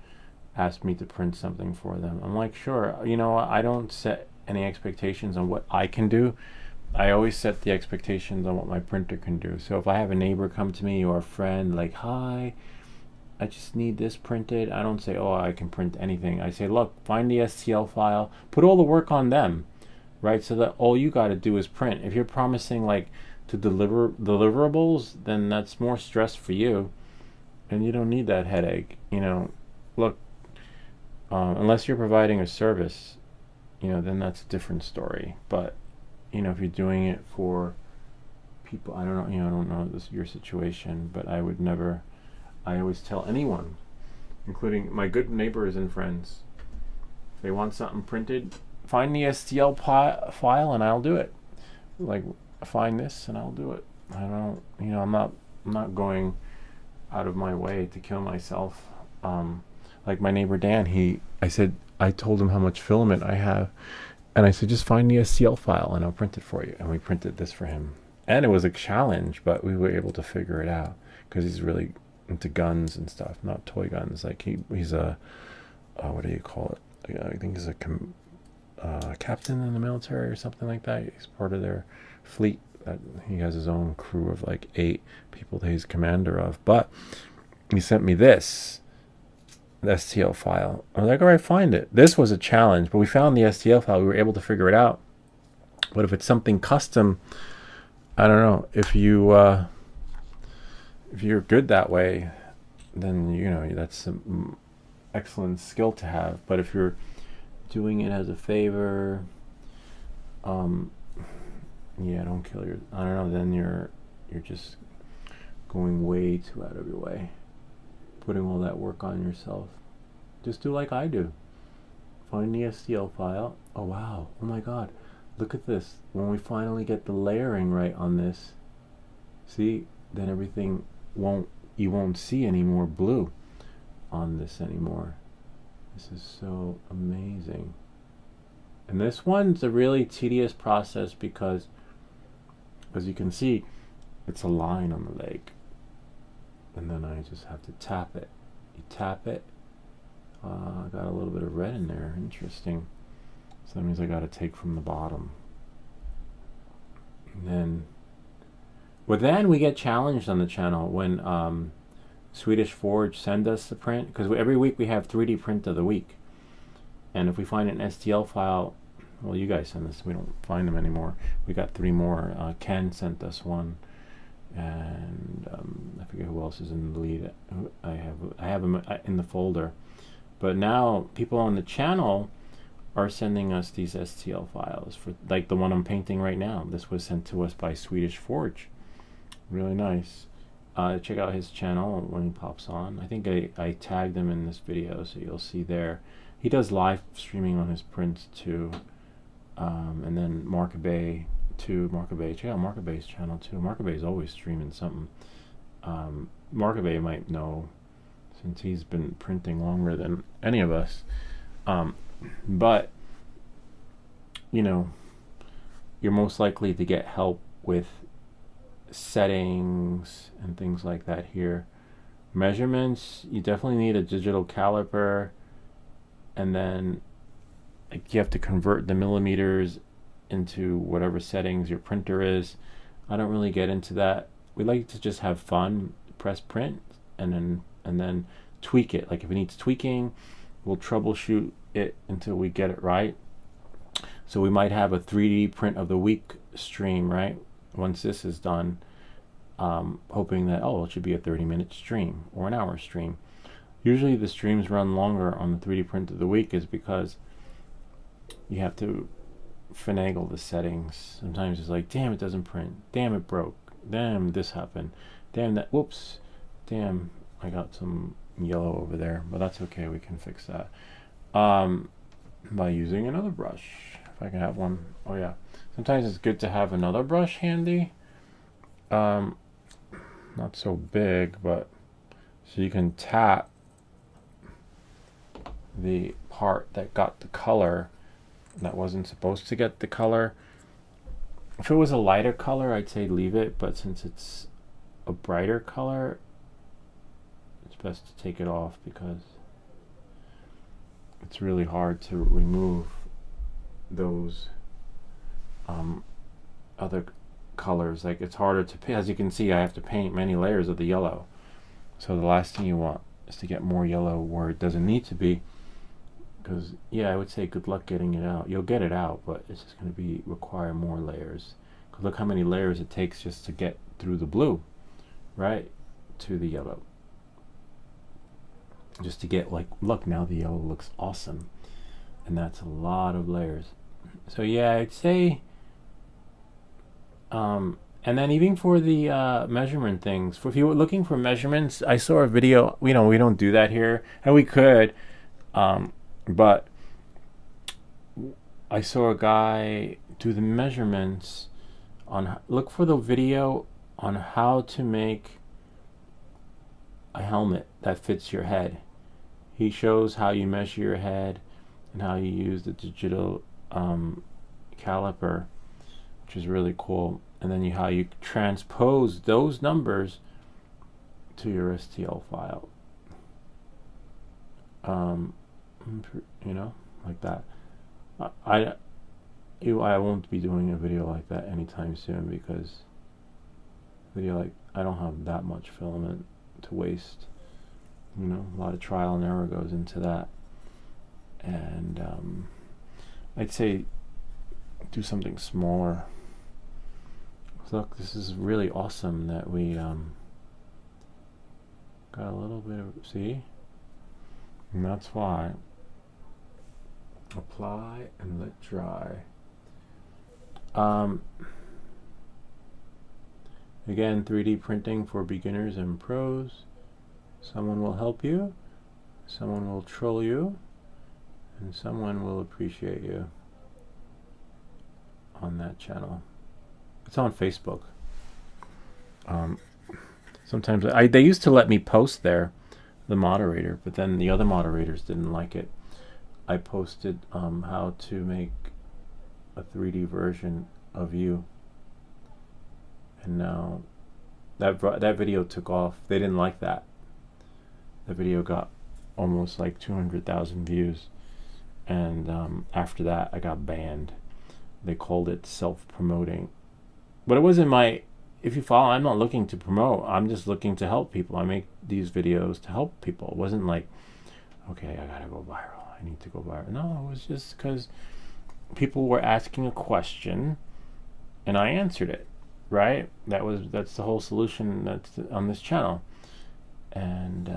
asked me to print something for them. I'm like, sure. You know, I don't set any expectations on what I can do. I always set the expectations on what my printer can do. So if I have a neighbor come to me or a friend like, hi, I just need this printed, I don't say, oh, I can print anything. I say, look, find the STL file, put all the work on them, right? So that all you got to do is print. If you're promising like to deliver deliverables, then that's more stress for you, and you don't need that headache. You know, look, unless you're providing a service, you know, then that's a different story. But you know, if you're doing it for people, I don't know, you know, I don't know your situation, but I would never. I always tell anyone, including my good neighbors and friends, if they want something printed, find the STL file and I'll do it. Like, find this and I'll do it. I don't, you know, I'm not going out of my way to kill myself. Like my neighbor Dan, I told him how much filament I have, and I said, just find the STL file and I'll print it for you. And we printed this for him. And it was a challenge, but we were able to figure it out because he's really into guns and stuff, not toy guns. Like he's a what do you call it? I think he's a captain in the military or something like that. He's part of their fleet. He has his own crew of like 8 people that he's commander of. But he sent me this, the STL file. I was like, all right, find it. This was a challenge, but we found the STL file. We were able to figure it out. But if it's something custom, I don't know. If you're good that way, then you know that's an excellent skill to have. But if you're doing it as a favor, yeah, don't kill your. I don't know. Then you're just going way too out of your way, putting all that work on yourself. Just do like I do. Find the STL file. Oh wow! Oh my God! Look at this. When we finally get the layering right on this, see, then everything you won't see any more blue on this anymore. This is so amazing. And this one's a really tedious process because, as you can see, it's a line on the leg, and then I just have to tap it. You tap it. I got a little bit of red in there. Interesting. So that means I got to take from the bottom. And then, but then we get challenged on the channel when Swedish Forge send us the print, because every week we have 3D print of the week, and if we find an STL file, well, you guys send us. We don't find them anymore. We got 3 more. Ken sent us one, and I forget who else is in the lead. I have them in the folder, but now people on the channel are sending us these STL files for, like the one I'm painting right now. This was sent to us by Swedish Forge. Really nice. Check out his channel when he pops on. I think I tagged him in this video, so you'll see there. He does live streaming on his prints too. And then Markabay too. Check out Markabay's channel too. Markabay's always streaming something. Markabay might know, since he's been printing longer than any of us. But you know, you're most likely to get help with settings and things like that here. Measurements, you definitely need a digital caliper, and then like, you have to convert the millimeters into whatever settings your printer is. I don't really get into that. We like to just have fun, press print, and then tweak it. Like if it needs tweaking, we'll troubleshoot it until we get it right. So we might have a 3D print of the week stream, right? Once this is done, hoping that, oh, it should be a 30-minute stream or an hour stream. Usually the streams run longer on the 3D print of the week is because you have to finagle the settings. Sometimes it's like, damn, it doesn't print. Damn, it broke. Damn, this happened. Damn, that, whoops. Damn, I got some yellow over there, but that's okay. We can fix that by using another brush. If I can have one. Oh yeah. Sometimes it's good to have another brush handy. Not so big, but so you can tap the part that got the color that wasn't supposed to get the color. If it was a lighter color, I'd say leave it, but since it's a brighter color, it's best to take it off because it's really hard to remove those other colors. Like it's harder to, as you can see, I have to paint many layers of the yellow. So the last thing you want is to get more yellow where it doesn't need to be. Because yeah, I would say good luck getting it out. You'll get it out, but it's just going to require more layers. Because look how many layers it takes just to get through the blue, right, to the yellow. Just to get, like, look, now the yellow looks awesome, and that's a lot of layers. So yeah, I'd say, and then even for the measurement things, if you were looking for measurements, I saw a video. We don't do that here, and we could. But I saw a guy do the measurements on, look for the video on how to make a helmet that fits your head. He shows how you measure your head and how you use the digital caliper, which is really cool. And then how you transpose those numbers to your STL file. You know, like that. I won't be doing a video like that anytime soon because I don't have that much filament to waste. You know, a lot of trial and error goes into that, and I'd say do something smaller. Look, this is really awesome that we got a little bit of, see, and that's why. Apply and let dry. Again, 3D printing for beginners and pros. Someone will help you, someone will troll you, and someone will appreciate you on that channel. It's on Facebook. Sometimes they used to let me post there, the moderator, but then the other moderators didn't like it. I posted how to make a 3D version of you, and now that video took off. They didn't like that. The video got almost like 200,000 views, and after that I got banned. They called it self-promoting, but it wasn't my. If you follow, I'm not looking to promote. I'm just looking to help people. I make these videos to help people. It wasn't like, okay, I gotta go viral. I need to go viral. No, it was just because people were asking a question and I answered it, right? That's the whole solution that's on this channel. And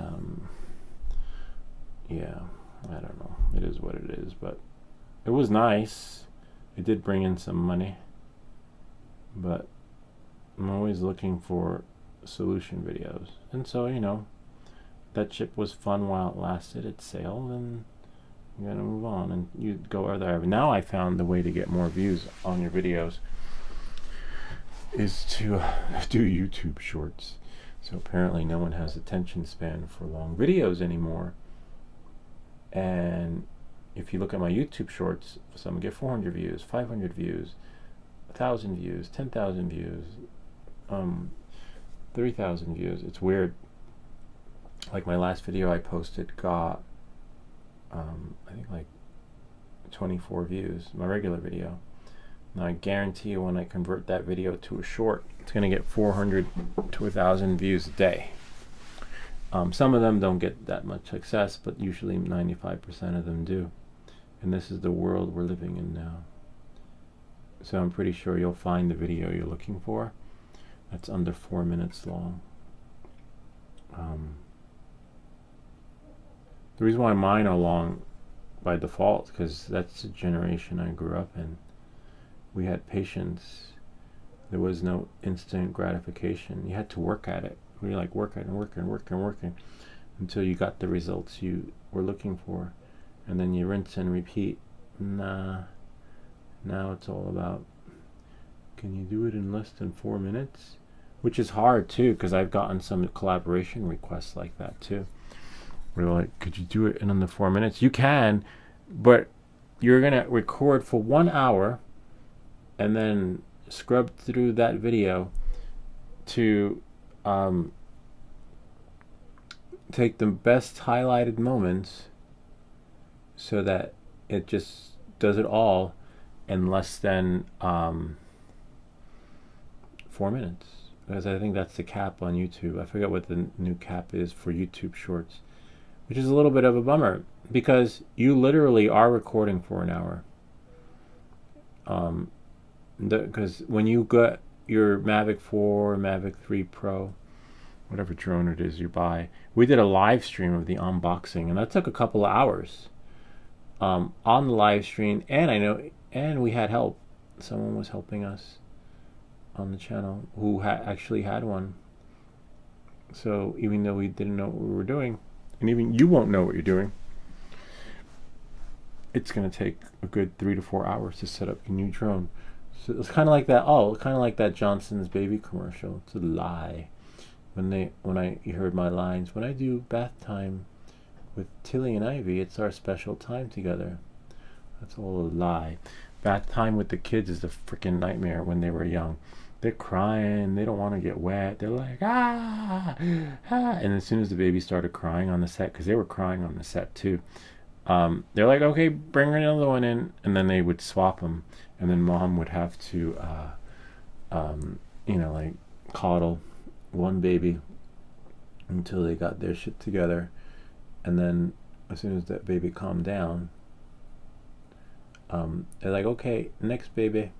yeah, I don't know. It is what it is, but it was nice. It did bring in some money, but I'm always looking for solution videos. And so, you know, that chip was fun while it lasted. It sailed, and you gotta move on, and you go other. Now I found the way to get more views on your videos is to do YouTube shorts. So apparently no one has attention span for long videos anymore. And if you look at my YouTube shorts, some get 400 views, 500 views, 1,000 views, 10,000 views. 3,000 views. It's weird. Like my last video I posted got, I think like 24 views, my regular video. Now I guarantee you when I convert that video to a short, it's gonna get 400 to 1,000 views a day. Some of them don't get that much success, but usually 95% of them do. And this is the world we're living in now. So I'm pretty sure you'll find the video you're looking for. That's under 4 minutes long. The reason why mine are long by default, because that's the generation I grew up in. We had patience. There was no instant gratification. You had to work at it. We were like working until you got the results you were looking for. And then you rinse and repeat. Nah. Now it's all about, can you do it in less than 4 minutes? Which is hard too, because I've gotten some collaboration requests like that too. We're like, could you do it in under 4 minutes? You can, but you're gonna record for 1 hour and then scrub through that video to take the best highlighted moments so that it just does it all in less than 4 minutes. Because I think that's the cap on YouTube. I forget what the new cap is for YouTube Shorts, which is a little bit of a bummer because you literally are recording for an hour. Because when you got your Mavic 4, Mavic 3 Pro, whatever drone it is you buy, we did a live stream of the unboxing, and that took a couple of hours on the live stream. And we had help. Someone was helping us on the channel who actually had one. So even though we didn't know what we were doing, and even you won't know what you're doing, it's going to take a good 3 to 4 hours to set up your new drone. So it's kind of like that. Oh, kind of like that Johnson's Baby commercial. It's a lie. You heard my lines, when I do bath time with Tilly and Ivy, it's our special time together. That's all a lie. Bath time with the kids is a freaking nightmare when they were young. They're crying. They don't want to get wet. They're like, ah. And as soon as the baby started crying on the set, because they were crying on the set too, they're like, okay, bring another one in. And then they would swap them. And then mom would have to, like coddle one baby until they got their shit together. And then as soon as that baby calmed down, they're like, okay, next baby.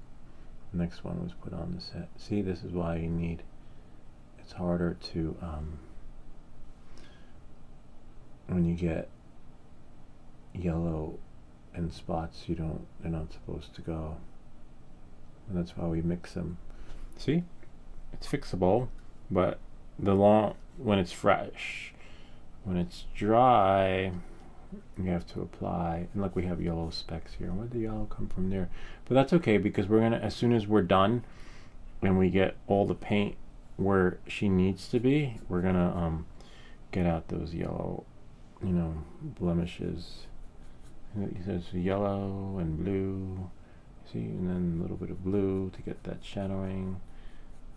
The next one was put on the set. See, this is why you need, it's harder to, when you get yellow and spots, they're not supposed to go. And that's why we mix them. See, it's fixable, but when it's fresh, when it's dry, you have to apply. And look, we have yellow specks here. Where'd the yellow come from there? But that's okay, because we're gonna, as soon as we're done and we get all the paint where she needs to be, we're gonna get out those yellow, blemishes. There's yellow and blue, see, and then a little bit of blue to get that shadowing.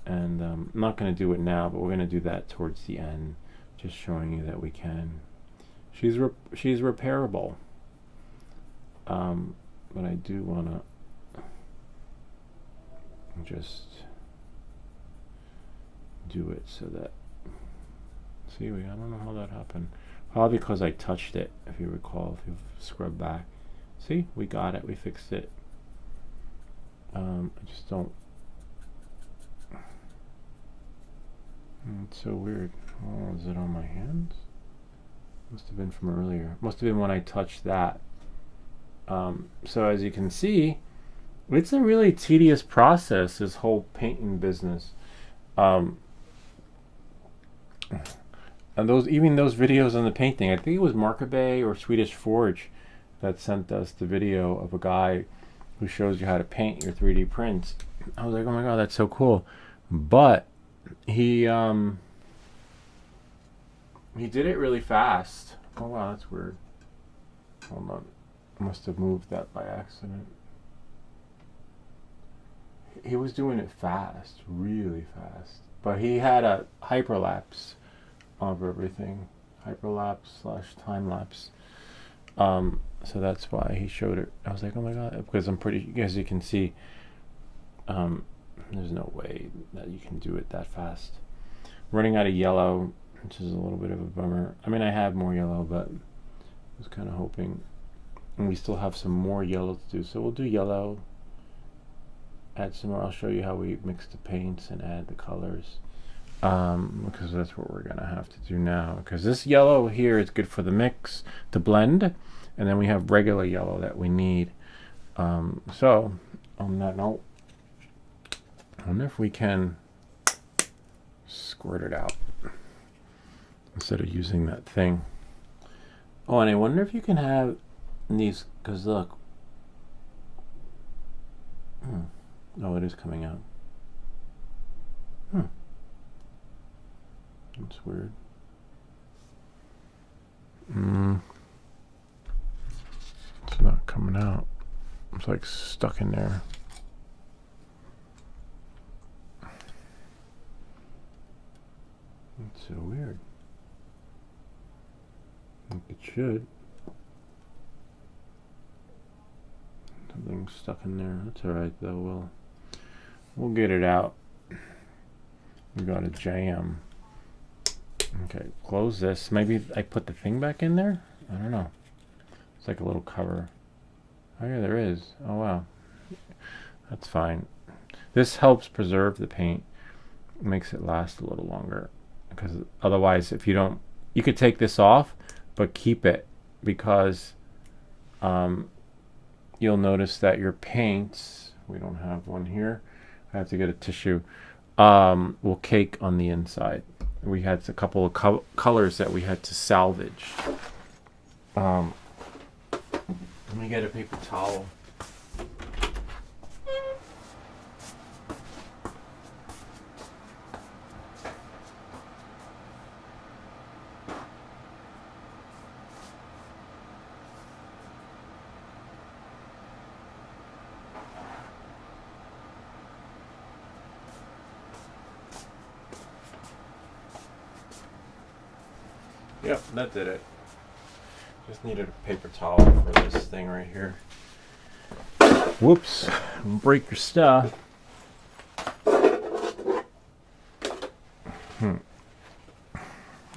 And I'm not going to do it now, but we're going to do that towards the end, just showing you that we can. She's repairable, but I do want to just do it so that, see, I don't know how that happened. Probably because I touched it, if you recall, if you've scrubbed back. See, we got it, we fixed it. I just don't. It's so weird. Oh, is it on my hands? Must have been from earlier. Must have been when I touched that. So as you can see, it's a really tedious process, this whole painting business. And even those videos on the painting, I think it was Markabay or Swedish Forge that sent us the video of a guy who shows you how to paint your 3D prints. I was like, oh my god, that's so cool. But he did it really fast. Oh wow, that's weird. Hold on, I must have moved that by accident. he was doing it fast, really fast. But he had a hyperlapse of everything, hyperlapse / time lapse. So that's why he showed it. I was like, oh my god, because I'm pretty, as you can see, there's no way that you can do it that fast. Running out of yellow, which is a little bit of a bummer. I mean, I have more yellow, but I was kind of hoping. And we still have some more yellow to do, so we'll do yellow. Add some more. I'll show you how we mix the paints and add the colors, because that's what we're gonna have to do now. Because this yellow here is good for the mix, to blend, and then we have regular yellow that we need. So on that note, I wonder if we can squirt it out instead of using that thing. Oh, and I wonder if you can have these, because look. Oh, it is coming out. That's weird. It's not coming out. It's like stuck in there. That's so weird. I think it should. Something's stuck in there. That's alright though. We'll get it out. We got a jam. Okay, close this. Maybe I put the thing back in there? I don't know. It's like a little cover. Oh yeah, there is. Oh wow. That's fine. This helps preserve the paint. It makes it last a little longer. Because otherwise, if you don't, you could take this off, but keep it, because you'll notice that your paints, we don't have one here, I have to get a tissue, will cake on the inside. We had a couple of colors that we had to salvage. Let me get a paper towel. Yep, that did it. Just needed a paper towel for this thing right here. Whoops, break your stuff.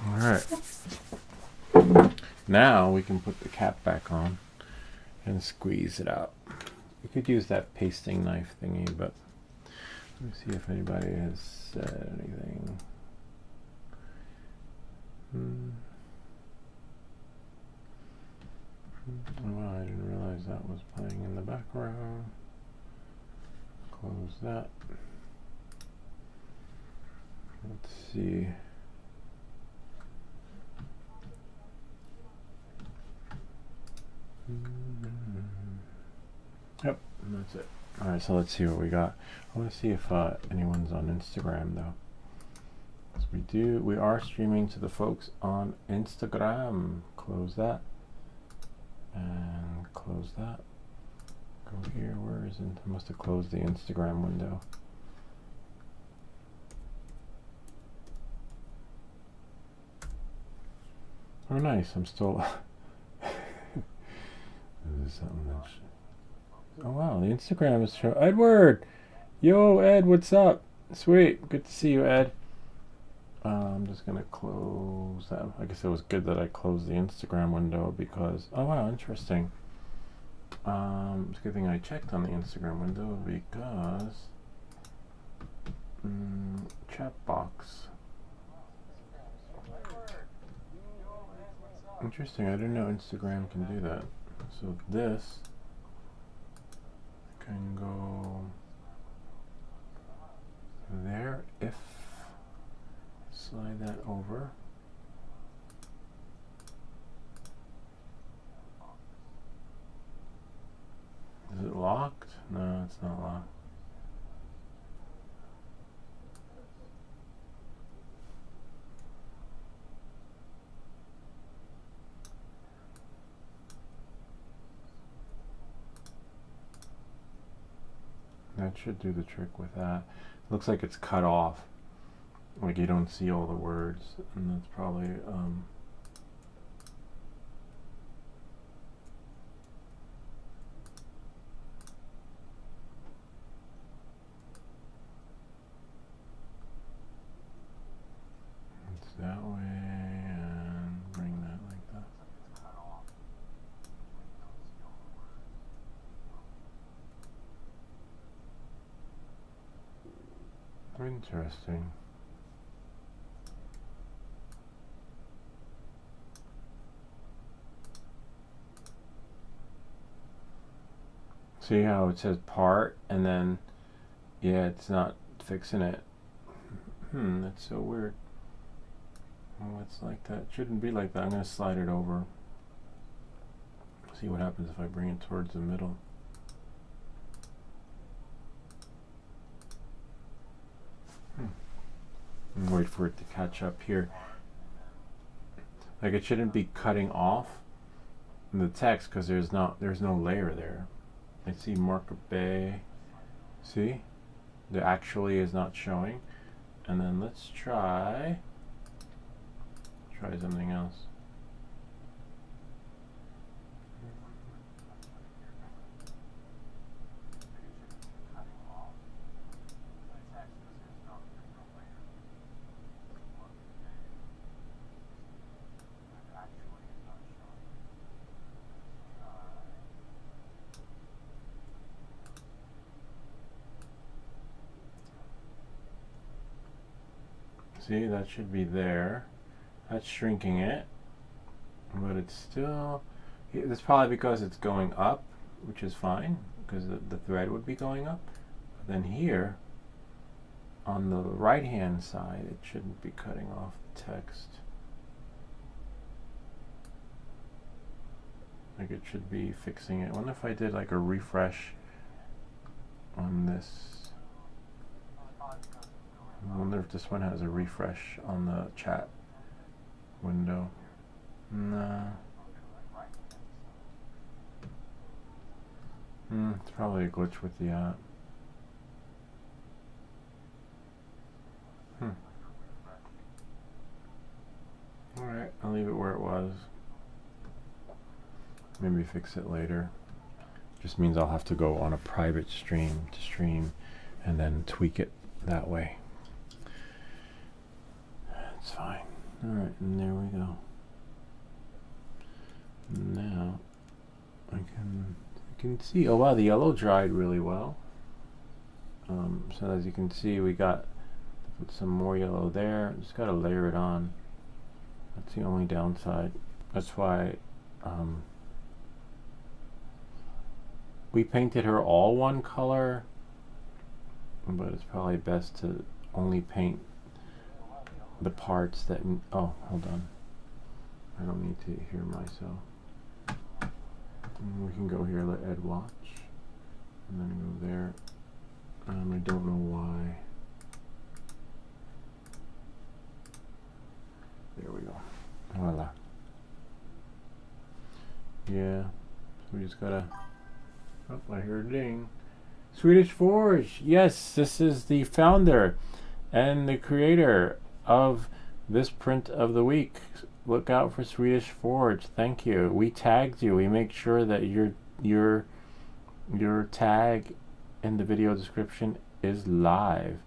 Alright. Now we can put the cap back on and squeeze it out. We could use that pasting knife thingy, but let me see if anybody has said anything. Oh wow, I didn't realize that was playing in the background. Close that. Let's see. Yep, and that's it. Alright, so let's see what we got. I want to see if anyone's on Instagram though. Yes, we do. We are streaming to the folks on Instagram. Close that. And close that. Go here. Where is it? I must have closed the Instagram window. Oh, nice. I'm still. Oh wow, the Instagram is showing. Edward! Yo, Ed, what's up? Sweet. Good to see you, Ed. I'm just gonna close that. I guess it was good that I closed the Instagram window because, oh wow, interesting. It's a good thing I checked on the Instagram window because chat box. Interesting, I didn't know Instagram can do that. So this can go there if slide that over. Is it locked? No, it's not locked. That that should do the trick with that. Looks like it's cut off, like you don't see all the words, and that's probably it's that way, and bring that like that. Interesting. See how it says part and then, yeah, it's not fixing it. That's so weird. Oh, it's like that. It shouldn't be like that. I'm going to slide it over. See what happens if I bring it towards the middle. And wait for it to catch up here. Like it shouldn't be cutting off in the text because there's no layer there. I see Mark Bay. See? The actually is not showing. And then let's try something else. See, that should be there. That's shrinking it, but it's still, it's probably because it's going up, which is fine, because the thread would be going up. But then here, on the right hand side, it shouldn't be cutting off the text. Like it should be fixing it. I wonder if I did like a refresh on this. I wonder if this one has a refresh on the chat window. Nah. It's probably a glitch with the app. Alright, I'll leave it where it was. Maybe fix it later. Just means I'll have to go on a private stream to stream and then tweak it that way. It's fine. Alright, and there we go. Now I can see, oh wow, the yellow dried really well. So as you can see, we got put some more yellow there. Just gotta layer it on. That's the only downside. That's why we painted her all one color, but it's probably best to only paint the parts that, oh, hold on. I don't need to hear myself. We can go here, let Ed watch, and then go there. I don't know why. There we go. Voila. Yeah, so we just gotta, oh, I hear a ding. Swedish Forge, yes, this is the founder and the creator of this print of the week. Look out for Swedish Forge. Thank you. We tagged you. We make sure that your tag in the video description is live.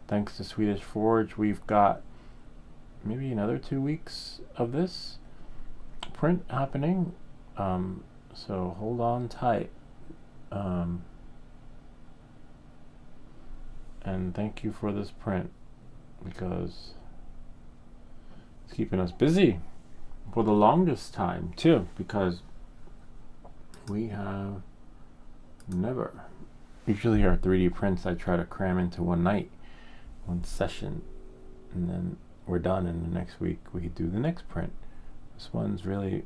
Thanks to Swedish Forge, we've got maybe another 2 weeks of this print happening. So hold on tight. And thank you for this print, because it's keeping us busy for the longest time too, because we have never, usually our 3D prints I try to cram into one night, one session, and then we're done, and the next week we do the next print. This one's really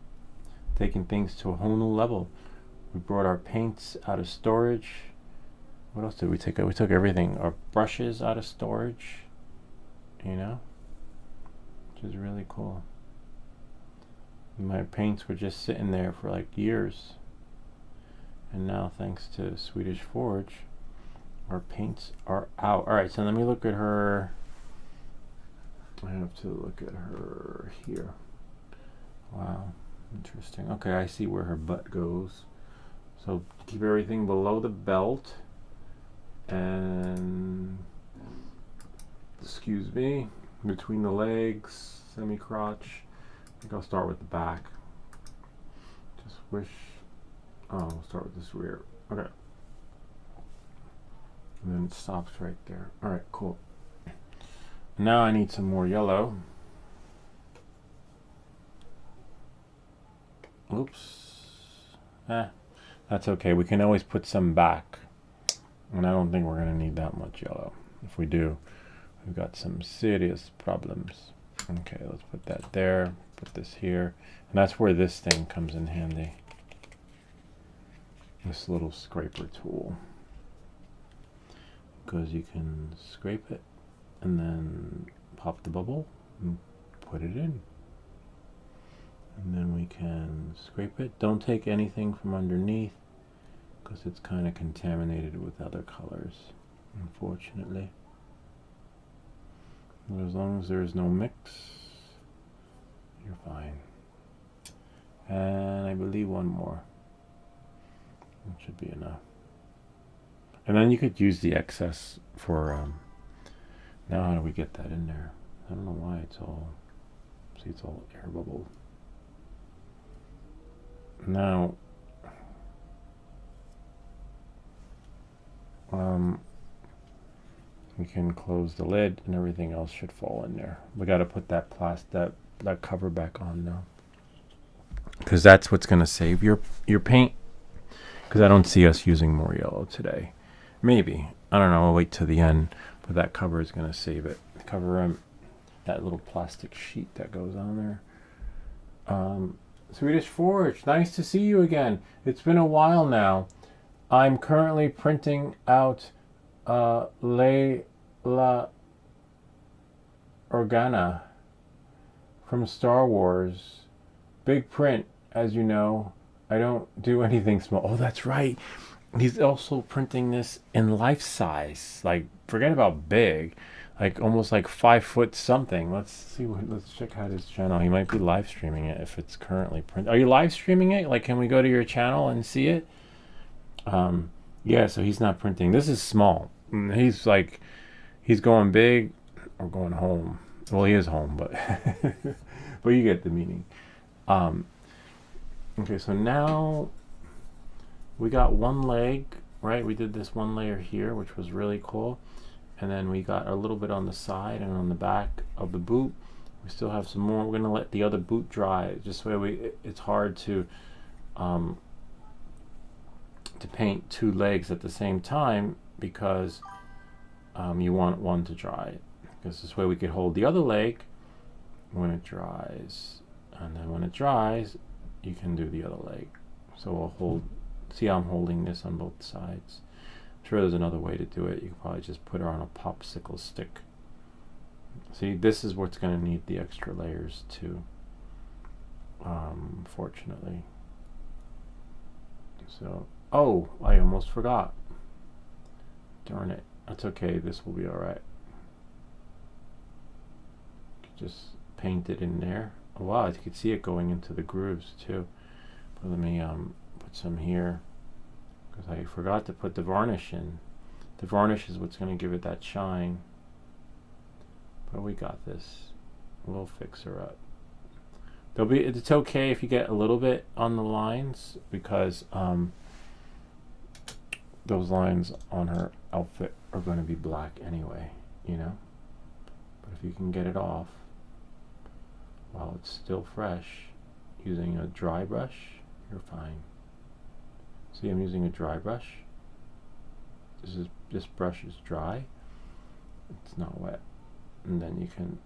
taking things to a whole new level. We brought our paints out of storage. What else did we take? We took everything, our brushes out of storage, you know, which is really cool. My paints were just sitting there for like years, and now thanks to Swedish Forge, Our paints are out. All right, so let me look at her. I have to look at her here. Wow, interesting. Okay, I see where her butt goes. So keep everything below the belt. And, excuse me, between the legs, semi-crotch. I think I'll start with the back. Just wish, we'll start with this rear. Okay. And then it stops right there. All right, cool. Now I need some more yellow. Oops. That's okay. We can always put some back. And I don't think we're going to need that much yellow. If we do, we've got some serious problems. Okay, let's put that there. Put this here. And that's where this thing comes in handy. This little scraper tool. Because you can scrape it and then pop the bubble and put it in. And then we can scrape it. Don't take anything from underneath because it's kind of contaminated with other colors, unfortunately. But as long as there's no mix, you're fine. And I believe one more. That should be enough. And then you could use the excess for, now how do we get that in there? I don't know why it's all, see, it's all air bubbled. Now, we can close the lid and everything else should fall in there. We got to put that that cover back on now, because that's what's going to save your paint. Because I don't see us using more yellow today. Maybe, I don't know. I'll wait till the end, but that cover is going to save it. Cover that little plastic sheet that goes on there. Swedish Forge, nice to see you again. It's been a while now. I'm currently printing out Leila Organa from Star Wars. Big print, as you know. I don't do anything small. Oh, that's right. He's also printing this in life size. Like, forget about big. Like, almost like 5 foot something. Let's check out his channel. He might be live streaming it if it's currently printed. Are you live streaming it? Like, can we go to your channel and see it? Yeah, so he's not printing. This is small. He's like, he's going big or going home. Well, he is home, but but you get the meaning. Okay, so now we got one leg, right? We did this one layer here, which was really cool. And then we got a little bit on the side and on the back of the boot. We still have some more. We're going to let the other boot dry. Just so it's hard to paint 2 legs at the same time, because you want one to dry. Because this way we could hold the other leg when it dries. And then when it dries, you can do the other leg. So we'll hold, see how I'm holding this on both sides. I'm sure there's another way to do it. You could probably just put her on a popsicle stick. See, this is what's going to need the extra layers too, fortunately. So, oh, I almost forgot. Darn it. That's okay. This will be alright. Just paint it in there. Oh, wow, you can see it going into the grooves too. But let me put some here, because I forgot to put the varnish in. The varnish is what's going to give it that shine. But we got this. We'll fix her up. It's okay if you get a little bit on the lines, because those lines on her outfit are going to be black anyway, you know. But if you can get it off while it's still fresh using a dry brush, you're fine. See, I'm using a dry brush. This brush is dry. It's not wet. And then you can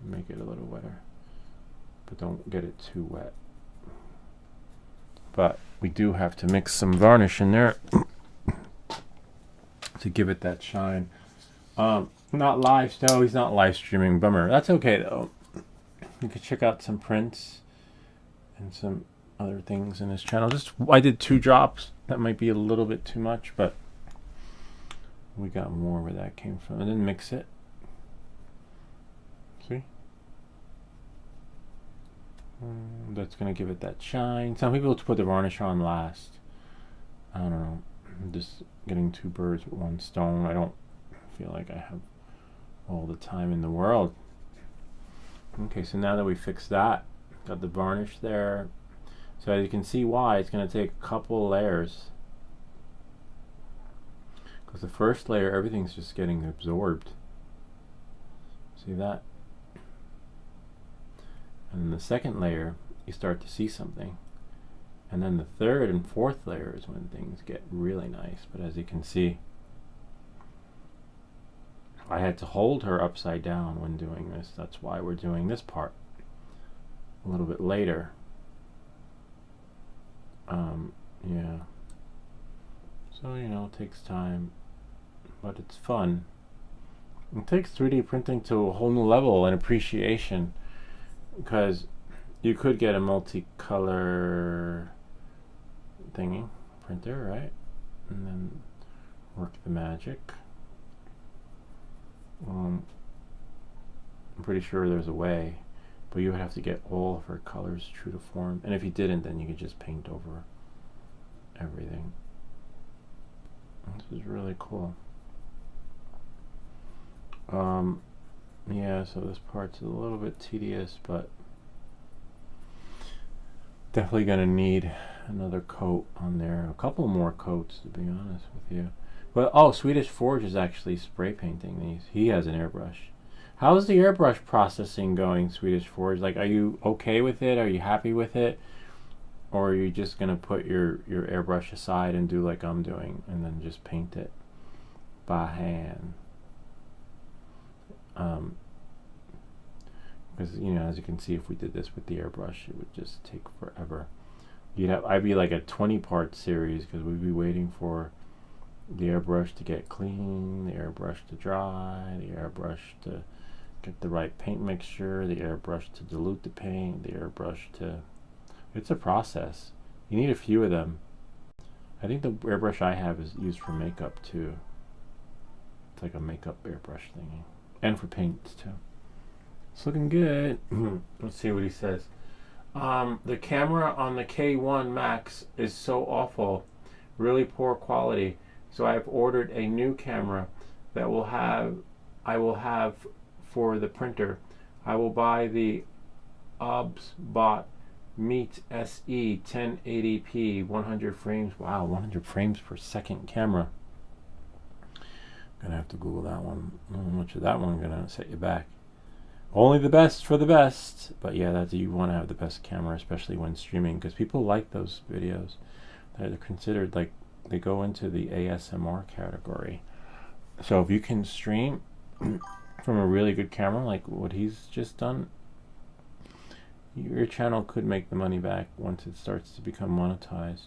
make it a little wetter, but don't get it too wet. But we do have to mix some varnish in there to give it that shine. Not live, no, he's not live streaming, bummer. That's okay though. You can check out some prints and some other things in his channel. I did 2 drops. That might be a little bit too much, but We got more where that came from. And then mix it. See? That's going to give it that shine. Some people put the varnish on last. I don't know. I'm just getting two birds with one stone. I don't feel like I have all the time in the world. Okay, so now that we fixed that, got the varnish there. So as you can see why, it's going to take a couple layers. Because the first layer, everything's just getting absorbed. See that? And the second layer, you start to see something. And then the third and fourth layer is when things get really nice. But as you can see, I had to hold her upside down when doing this. That's why we're doing this part a little bit later. Yeah. So, you know, it takes time, but it's fun. It takes 3D printing to a whole new level and appreciation, because you could get a multicolor thingy printer, right? And then work the magic. I'm pretty sure there's a way, but you would have to get all of her colors true to form. And if you didn't, then you could just paint over everything. This is really cool. Yeah, so this part's a little bit tedious, but definitely gonna need another coat on there. A couple more coats, to be honest with you. But oh, Swedish Forge is actually spray painting these. He has an airbrush. How's the airbrush processing going, Swedish Forge? Like, are you okay with it? Are you happy with it? Or are you just gonna put your airbrush aside and do like I'm doing and then just paint it by hand? Because, you know, as you can see, if we did this with the airbrush, it would just take forever. I'd be like a 20-part series, because we'd be waiting for the airbrush to get clean, the airbrush to dry, the airbrush to get the right paint mixture, the airbrush to dilute the paint, the airbrush to... It's a process. You need a few of them. I think the airbrush I have is used for makeup too. It's like a makeup airbrush thingy. And for paints too. It's looking good. Let's see what he says. The camera on the K1 Max is so awful. Really poor quality. So I've ordered a new camera that I will have for the printer. I will buy the OBSBot Meet SE 1080p 100 frames. Wow, 100 frames per second camera. Gonna have to Google that one. How much of that one gonna set you back? Only the best for the best. But yeah, that's, you want to have the best camera, especially when streaming, because people like those videos. They're considered like, they go into the ASMR category. So if you can stream from a really good camera, like what he's just done, your channel could make the money back once it starts to become monetized.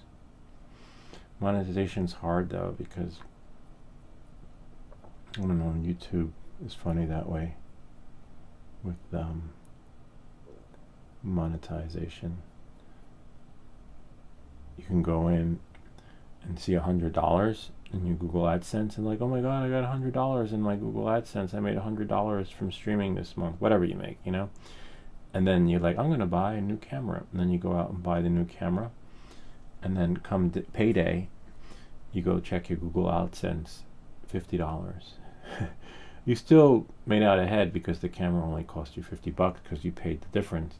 Monetization's hard though, because I don't know, YouTube is funny that way with monetization. You can go in and see $100 and you Google AdSense and like, oh my god, I got $100 in my Google AdSense. I made $100 from streaming this month, whatever you make, you know. And then you're like, I'm gonna buy a new camera, and then you go out and buy the new camera, and then come payday, you go check your Google AdSense, $50. You still made out ahead because the camera only cost you $50 because you paid the difference.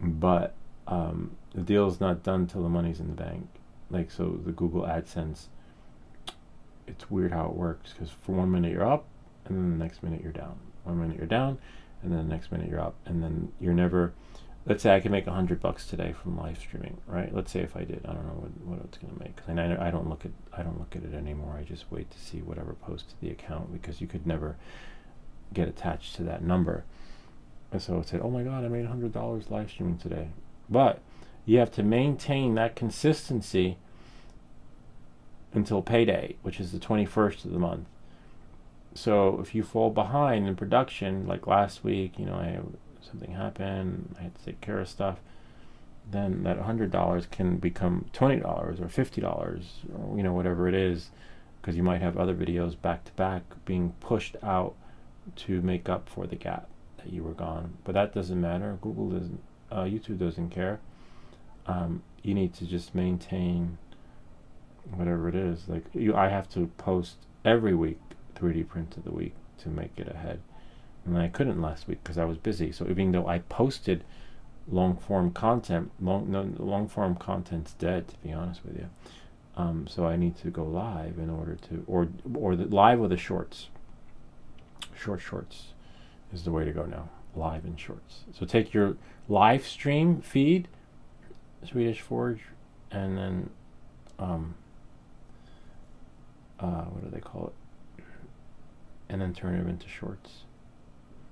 But the deal's not done till the money's in the bank. Like, so the Google AdSense, it's weird how it works, because for 1 minute you're up, and then the next minute you're down. 1 minute you're down, and then the next minute you're up, and then you're never... Let's say I can make $100 today from live streaming, right? Let's say if I did, I don't know what it's gonna make, because I don't look at it anymore. I just wait to see whatever posts to the account, because you could never get attached to that number. And so it said, oh my god, I made $100 live streaming today. But you have to maintain that consistency until payday, which is the 21st of the month. So if you fall behind in production, like last week, you know, something happened, I had to take care of stuff, then that $100 can become $20 or $50, or, you know, whatever it is, because you might have other videos back to back being pushed out to make up for the gap that you were gone. But that doesn't matter. Google doesn't, YouTube doesn't care. You need to just maintain whatever it is. Like I have to post every week 3D print of the week to make it ahead, and I couldn't last week because I was busy. So even though I posted long form content, long form content's dead, to be honest with you. So I need to go live in order to, or the live with the shorts. Shorts is the way to go now. Live and shorts. So take your live stream feed, Swedish Forge, and then what do they call it? And then turn them into shorts.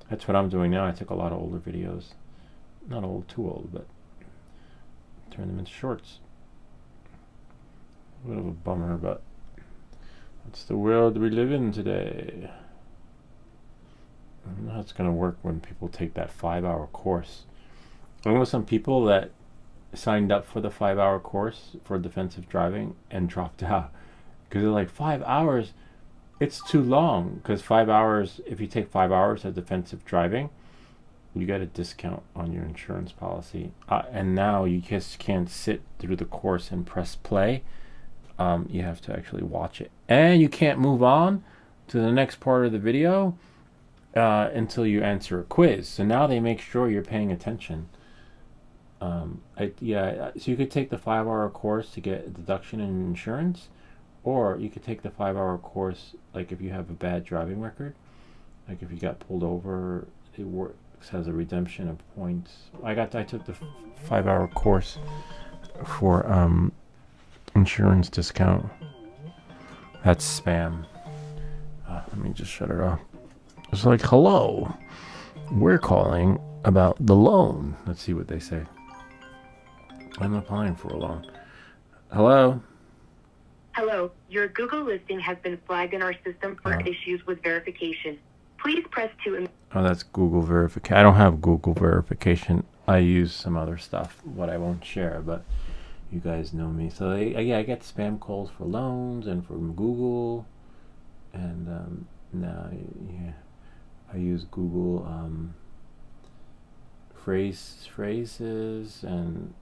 That's what I'm doing now. I took a lot of older videos, not old, too old, but turn them into shorts. A bit of a bummer, but that's the world we live in today. I don't know how it's going to work when people take that 5-hour course. I know some people that signed up for the 5-hour course for defensive driving and dropped out because they're like, 5 hours, it's too long. Because 5 hours, if you take 5 hours of defensive driving, you get a discount on your insurance policy. And now you just can't sit through the course and press play. You have to actually watch it, and you can't move on to the next part of the video until you answer a quiz. So now they make sure you're paying attention. So you could take the 5-hour course to get a deduction in insurance, or you could take the 5-hour course, like if you have a bad driving record, like if you got pulled over, it works as a redemption of points. I took the 5-hour course for insurance discount. That's spam. Let me just shut it off. It's like, hello, we're calling about the loan. Let's see what they say. I'm applying for a loan. Hello? Hello, your Google listing has been flagged in our system for issues with verification. Please press 2. Oh, that's Google verification. I don't have Google verification. I use some other stuff, what I won't share, but you guys know me. So I get spam calls for loans and from Google, and now I use Google phrases and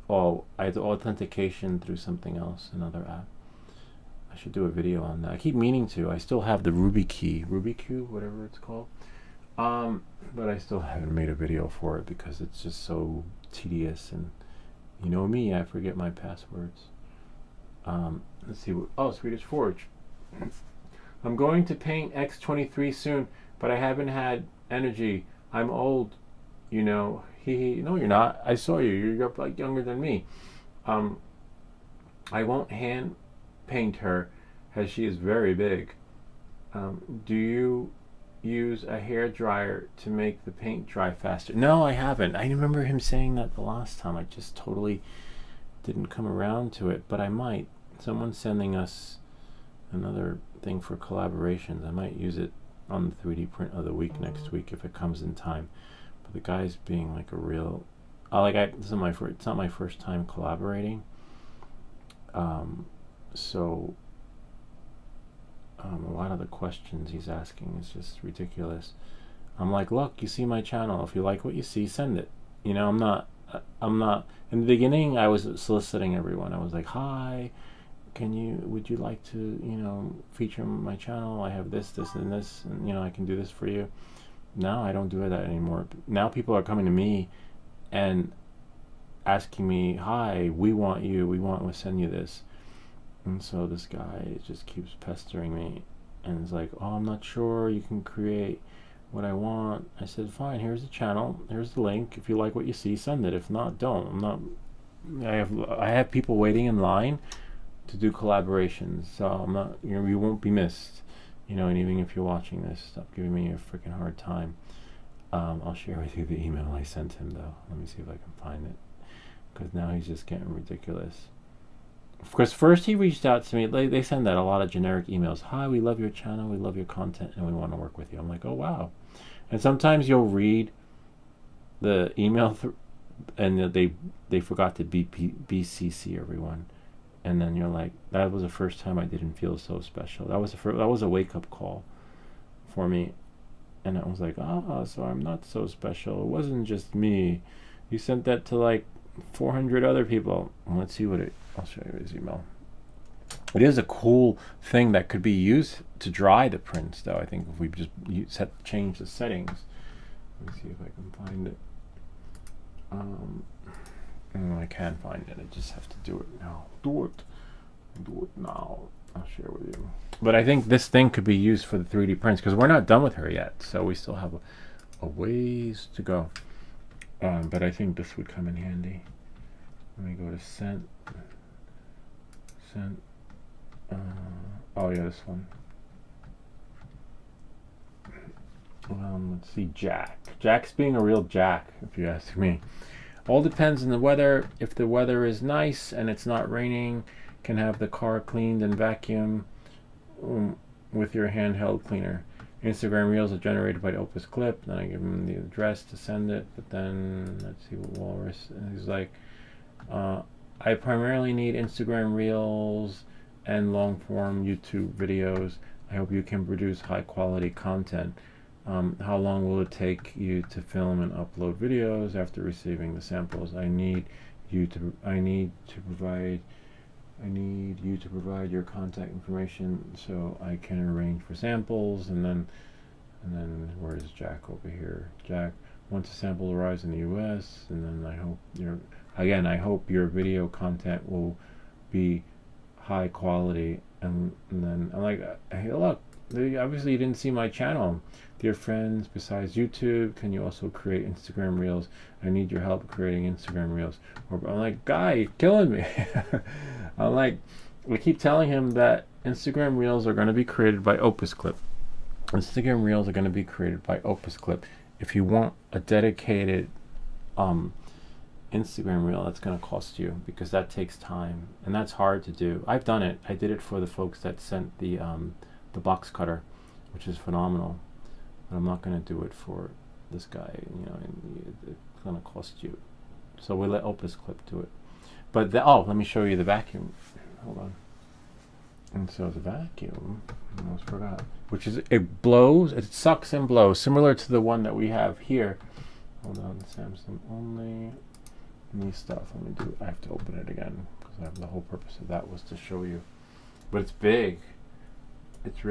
I have authentication through something else, another app. I should do a video on that. I keep meaning to. I still have the Ruby Key, whatever it's called, but I still haven't made a video for it because it's just so tedious, and you know me, I forget my passwords. Let's see. Swedish Forge. I'm going to paint X-23 soon, but I haven't had energy. I'm old, you know. No, you're not. I saw you. You're like younger than me. I won't hand paint her, as she is very big. Do you use a hair dryer to make the paint dry faster? No, I haven't. I remember him saying that the last time. I just totally didn't come around to it, but I might. Someone's sending us another thing for collaborations. I might use it on the 3D print of the week next week if it comes in time. But the guy's being like a real, this is it's not my first time collaborating. So a lot of the questions he's asking is just ridiculous. I'm like, look, you see my channel. If you like what you see, send it. You know, I'm not. In the beginning, I was soliciting everyone. I was like, hi, would you like to, feature my channel? I have this, and this, and I can do this for you. Now I don't do that anymore. Now people are coming to me and asking me, hi, we want to send you this. And so this guy just keeps pestering me and is like, oh, I'm not sure you can create what I want. I said, fine, here's the channel, here's the link. If you like what you see, send it. If not, don't. I have people waiting in line to do collaborations, so I'm not, you won't be missed. And even if you're watching this, stop giving me a freaking hard time. I'll share with you the email I sent him, though. Let me see if I can find it, because now he's just getting ridiculous. Because first he reached out to me. They send out a lot of generic emails. Hi, we love your channel, we love your content, and we want to work with you. I'm like, oh wow. And sometimes you'll read the email and they forgot to BCC everyone. and then you're like, that was the first time I didn't feel so special. That was a wake-up call for me. And I was like, so I'm not so special. It wasn't just me. You sent that to like 400 other people. Let's see I'll show you his email. It is a cool thing that could be used to dry the prints, though. I think if we just change the settings. Let me see if I can find it. I can find it. I just have to do it now. Do it now. I'll share with you. But I think this thing could be used for the 3D prints because we're not done with her yet, so we still have a ways to go. But I think this would come in handy. Let me go to sent. Oh yeah, this one. Let's see, Jack. Jack's being a real Jack, if you ask me. All depends on the weather. If the weather is nice and it's not raining, can have the car cleaned and vacuumed with your handheld cleaner. Instagram Reels are generated by the Opus Clip. Then I give him the address to send it. But then, let's see what Walrus. And he's like, I primarily need Instagram Reels and long-form YouTube videos. I hope you can produce high-quality content. How long will it take you to film and upload videos after receiving the samples? I need you to provide your contact information so I can arrange for samples. And then where's Jack over here? Jack, once a sample arrives in the US, and then I hope your video content will be high quality. And then I'm like, hey, look, obviously you didn't see my channel. Dear friends, besides YouTube, can you also create Instagram Reels? I need your help creating Instagram Reels. I'm like, guy, you're killing me. I'm like, we keep telling him that Instagram Reels are going to be created by Opus Clip. Instagram Reels are going to be created by Opus Clip. If you want a dedicated Instagram Reel, that's going to cost you, because that takes time and that's hard to do. I've done it. I did it for the folks that sent the box cutter, which is phenomenal. But I'm not going to do it for this guy. It's going to cost you. So we let Opus Clip do it. But let me show you the vacuum. Hold on. And so the vacuum, I almost forgot, which is, it blows, it sucks and blows, similar to the one that we have here. Hold on, Samsung only. New stuff. I have to open it again because the whole purpose of that was to show you. But it's big. It's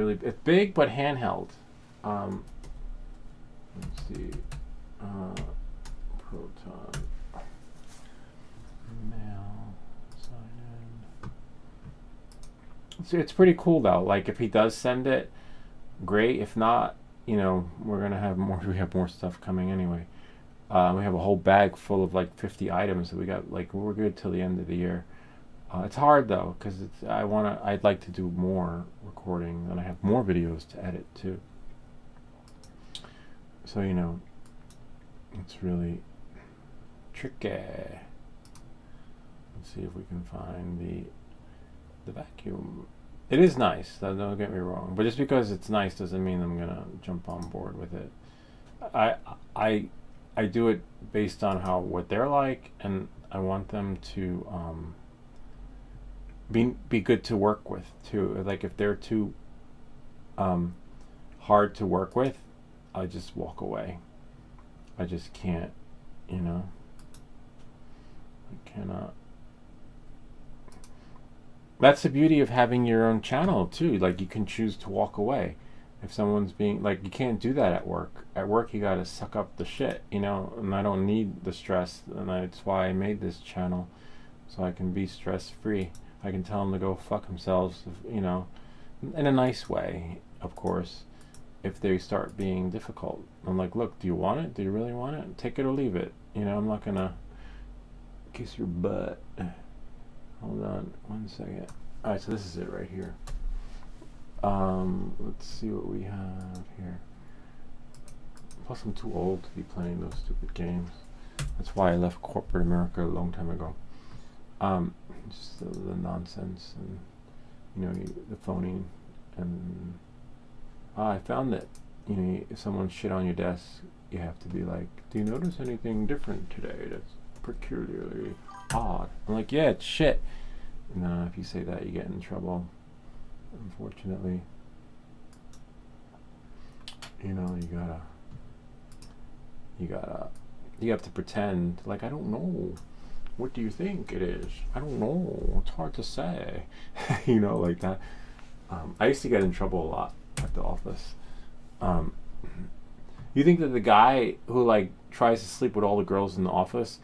big but handheld. Let's see. Proton. Mail. Sign in. So it's pretty cool though. Like if he does send it, great. If not, we're gonna have more. We have more stuff coming anyway. We have a whole bag full of like 50 items that we got. Like we're good till the end of the year. It's hard though because I'd like to do more recording and I have more videos to edit too. So it's really tricky. Let's see if we can find the vacuum. It is nice. Don't get me wrong. But just because it's nice doesn't mean I'm gonna jump on board with it. I do it based on what they're like, and I want them to be good to work with too. Like if they're too hard to work with, I just walk away. I just can't, I cannot. That's the beauty of having your own channel too. Like you can choose to walk away. If someone's being like, you can't do that at work. At work you gotta suck up the shit, and I don't need the stress, and that's why I made this channel, so I can be stress free. I can tell them to go fuck themselves, in a nice way, of course. If they start being difficult, I'm like, look, do you want it? Do you really want it? Take it or leave it. I'm not gonna kiss your butt. Hold on 1 second. All right, so this is it right here. Let's see what we have here. Plus I'm too old to be playing those stupid games. That's why I left corporate America a long time ago. Just the nonsense and the phoning. And I found that if someone shit on your desk, you have to be like, do you notice anything different today that's peculiarly odd? I'm like, yeah, it's shit. No, if you say that, you get in trouble. Unfortunately, you know, you have to pretend like, I don't know. What do you think it is? I don't know. It's hard to say. You know, like that. I used to get in trouble a lot at the office. You think that the guy who like tries to sleep with all the girls in the office,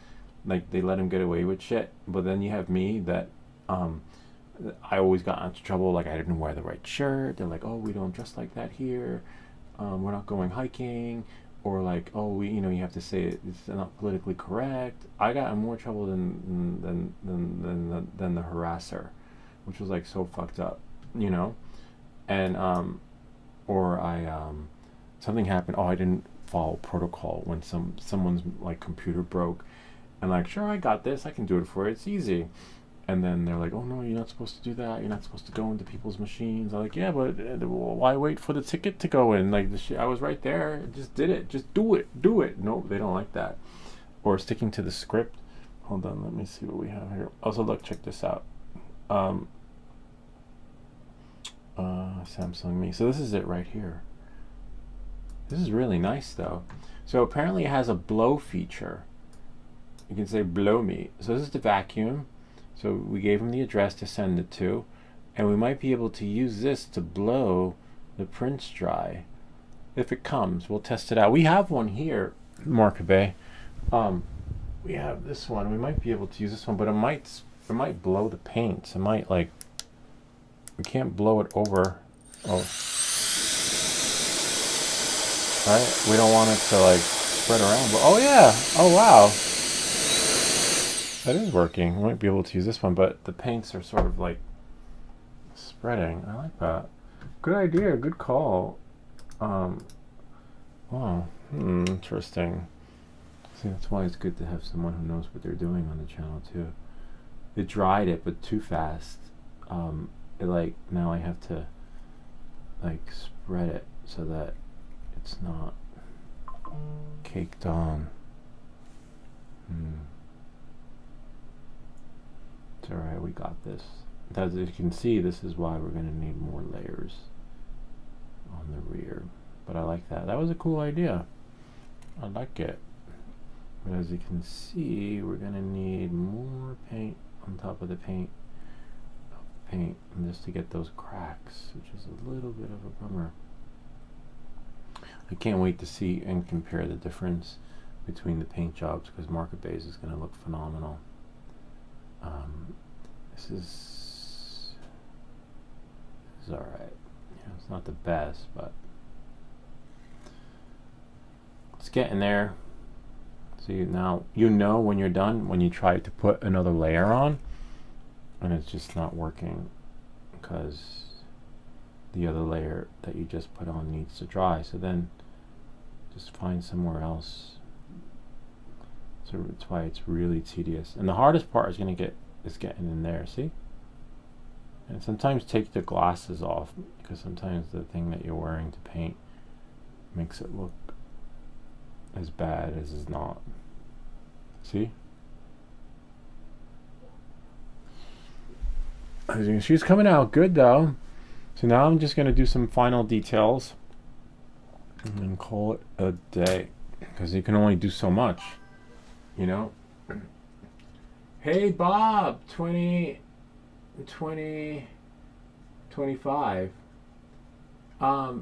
like they let him get away with shit, but then you have me that I always got into trouble, like I didn't wear the right shirt. They're like, oh, we don't dress like that here. We're not going hiking. Or like, oh, you know, you have to say it's not politically correct. I got in more trouble than the harasser, which was like so fucked up, you know. And or I something happened. Oh, I didn't follow protocol when someone's like computer broke, and like, sure, I got this. I can do it for you. It's easy. And then they're like, oh no, you're not supposed to do that. You're not supposed to go into people's machines. I'm like, yeah, but why wait for the ticket to go in? Like, I was right there. Just did it. Just do it. Do it. No, they don't like that. Or sticking to the script. Hold on, let me see what we have here. Also, look, check this out. Samsung Me. So this is it right here. This is really nice, though. So apparently it has a blow feature. You can say blow me. So this is the vacuum. So we gave him the address to send it to, and we might be able to use this to blow the prints dry. If it comes, we'll test it out. We have one here, Markabe. We have this one. We might be able to use this one, but it might blow the paints. It might like, we can't blow it over. Oh, right. We don't want it to like spread around. But oh yeah. Oh wow. That is working. We might be able to use this one, but the paints are sort of like spreading. I like that. Good idea. Good call. Wow. Interesting. See, that's why it's good to have someone who knows what they're doing on the channel too. They dried it, but too fast. It like, now I have to like spread it so that it's not caked on. It's alright, we got this. As you can see, this is why we're going to need more layers on the rear. But I like that. That was a cool idea. I like it. But as you can see, we're going to need more paint on top of the paint. And just to get those cracks, which is a little bit of a bummer. I can't wait to see and compare the difference between the paint jobs, because Market Base is going to look phenomenal. This is alright. You know, it's not the best, but it's getting there. So now you know when you're done, when you try to put another layer on and it's just not working because the other layer that you just put on needs to dry. So then just find somewhere else. So that's why it's really tedious. And the hardest part is getting in there, see? And sometimes take the glasses off, because sometimes the thing that you're wearing to paint makes it look as bad as it's not. See? She's coming out good though. So now I'm just going to do some final details and then call it a day, because you can only do so much. You know? Hey Bob, 25. I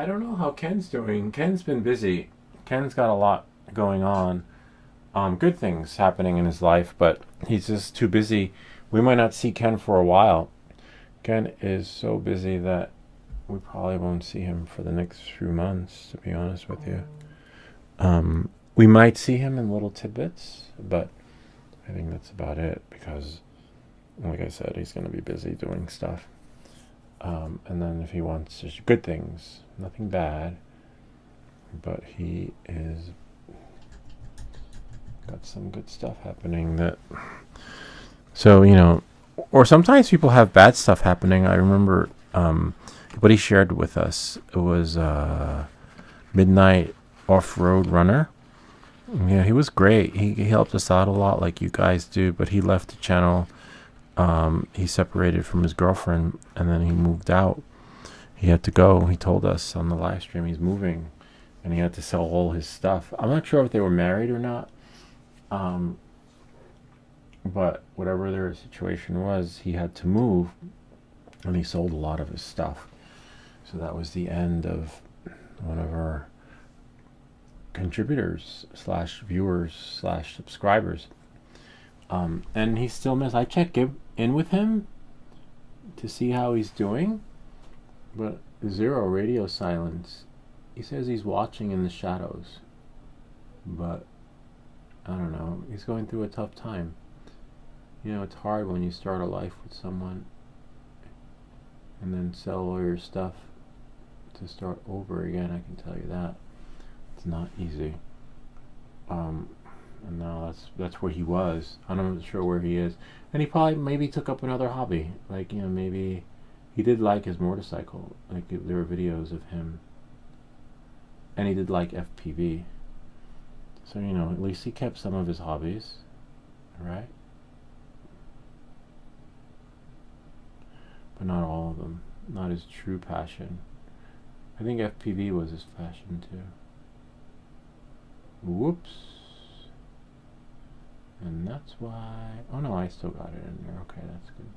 don't know how Ken's doing. Ken's been busy. Ken's got a lot going on. Good things happening in his life, but he's just too busy. We might not see Ken for a while. Ken is so busy that we probably won't see him for the next few months, to be honest with you. We might see him in little tidbits, but I think that's about it, because like I said, he's going to be busy doing stuff. And then if he wants just good things, nothing bad, but he is got some good stuff happening that, so, you know, or sometimes people have bad stuff happening. I remember what he shared with us. It was Midnight Off-Road Runner. Yeah, he was great. He helped us out a lot like you guys do, but he left the channel he separated from his girlfriend, and then he moved out. He had to go. He told us on the live stream he's moving, and he had to sell all his stuff. I'm not sure if they were married or not, but whatever their situation was, he had to move, and he sold a lot of his stuff. So that was the end of one of our contributors slash viewers slash subscribers. And he's still missed. I check in with him to see how he's doing, but zero radio silence. He says he's watching in the shadows, but I don't know. He's going through a tough time. You know, it's hard when you start a life with someone and then sell all your stuff to start over again. I can tell you that. It's not easy. And now that's where he was. I'm not sure where he is. And he probably maybe took up another hobby. Like, you know, maybe he did like his motorcycle. Like, there were videos of him. And he did like FPV. So, you know, at least he kept some of his hobbies. Right? But not all of them. Not his true passion. I think FPV was his passion too. Whoops. And that's why... Oh no, I still got it in there. Okay, that's good.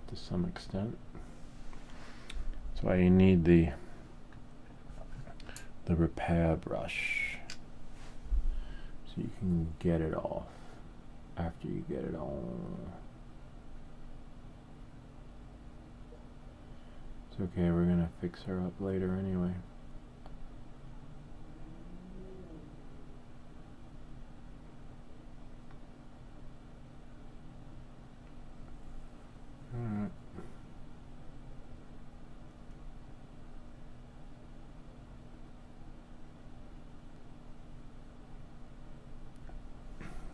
To some extent. That's why you need the repair brush. So you can get it off after you get it on. It's okay, we're gonna fix her up later anyway. Alright.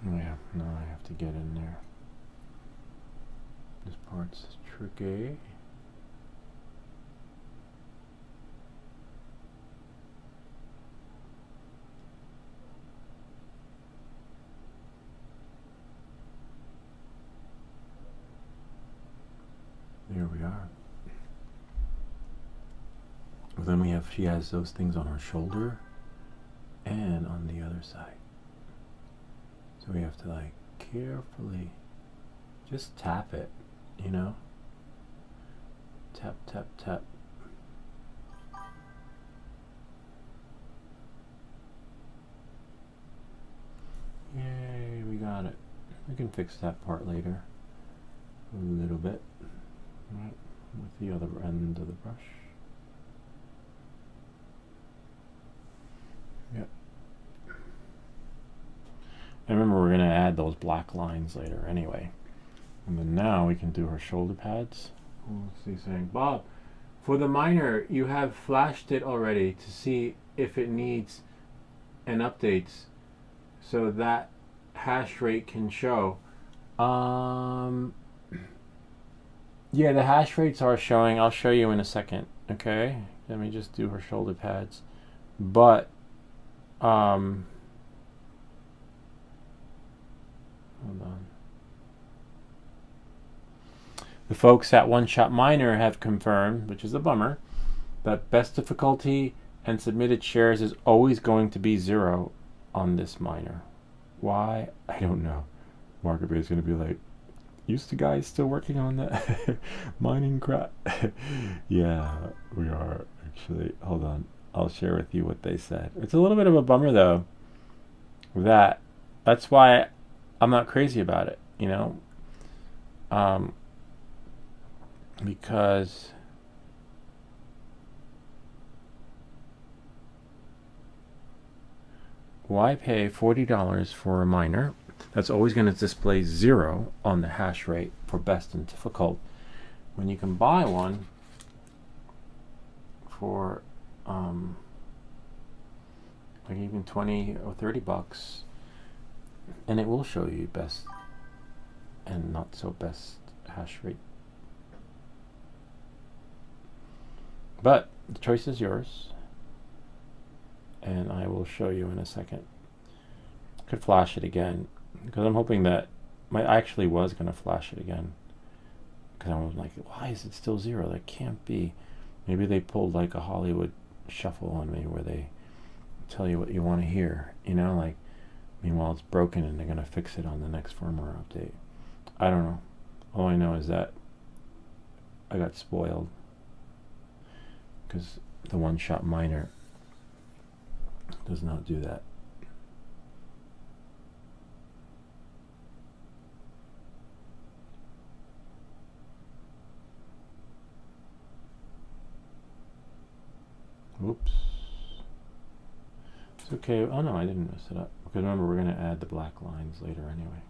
Yeah, now I have to get in there. This part's tricky. Here we are. Well, then she has those things on her shoulder and on the other side. So we have to like carefully just tap it, you know? Tap, tap, tap. Yay, we got it. We can fix that part later. A little bit. Right, with the other end of the brush. Yep. And remember, we're going to add those black lines later anyway. And then now we can do her shoulder pads. Let's see, saying, Bob, for the miner, you have flashed it already to see if it needs an update so that hash rate can show. Yeah, the hash rates are showing. I'll show you in a second. Okay, let me just do her shoulder pads. But hold on. The folks at One Shot Miner have confirmed, which is a bummer, that best difficulty and submitted shares is always going to be 0 on this miner. Why? I don't know. Market is going to be like, used to guys still working on that mining crap. Yeah, we are actually. Hold on, I'll share with you what they said. It's a little bit of a bummer though. That's why I'm not crazy about it, you know. Because why pay $40 for a miner that's always going to display 0 on the hash rate for best and difficult when you can buy one for like even 20 or 30 bucks, and it will show you best and not so best hash rate. But the choice is yours, and I will show you in a second. Could flash it again because I'm hoping that I actually was going to flash it again. Because I was like, why is it still 0? That can't be. Maybe they pulled like a Hollywood shuffle on me where they tell you what you want to hear. You know, like, meanwhile it's broken and they're going to fix it on the next firmware update. I don't know. All I know is that I got spoiled. Because the one-shot miner does not do that. Oops. It's okay. Oh no, I didn't mess it up. Because remember, we're going to add the black lines later anyway.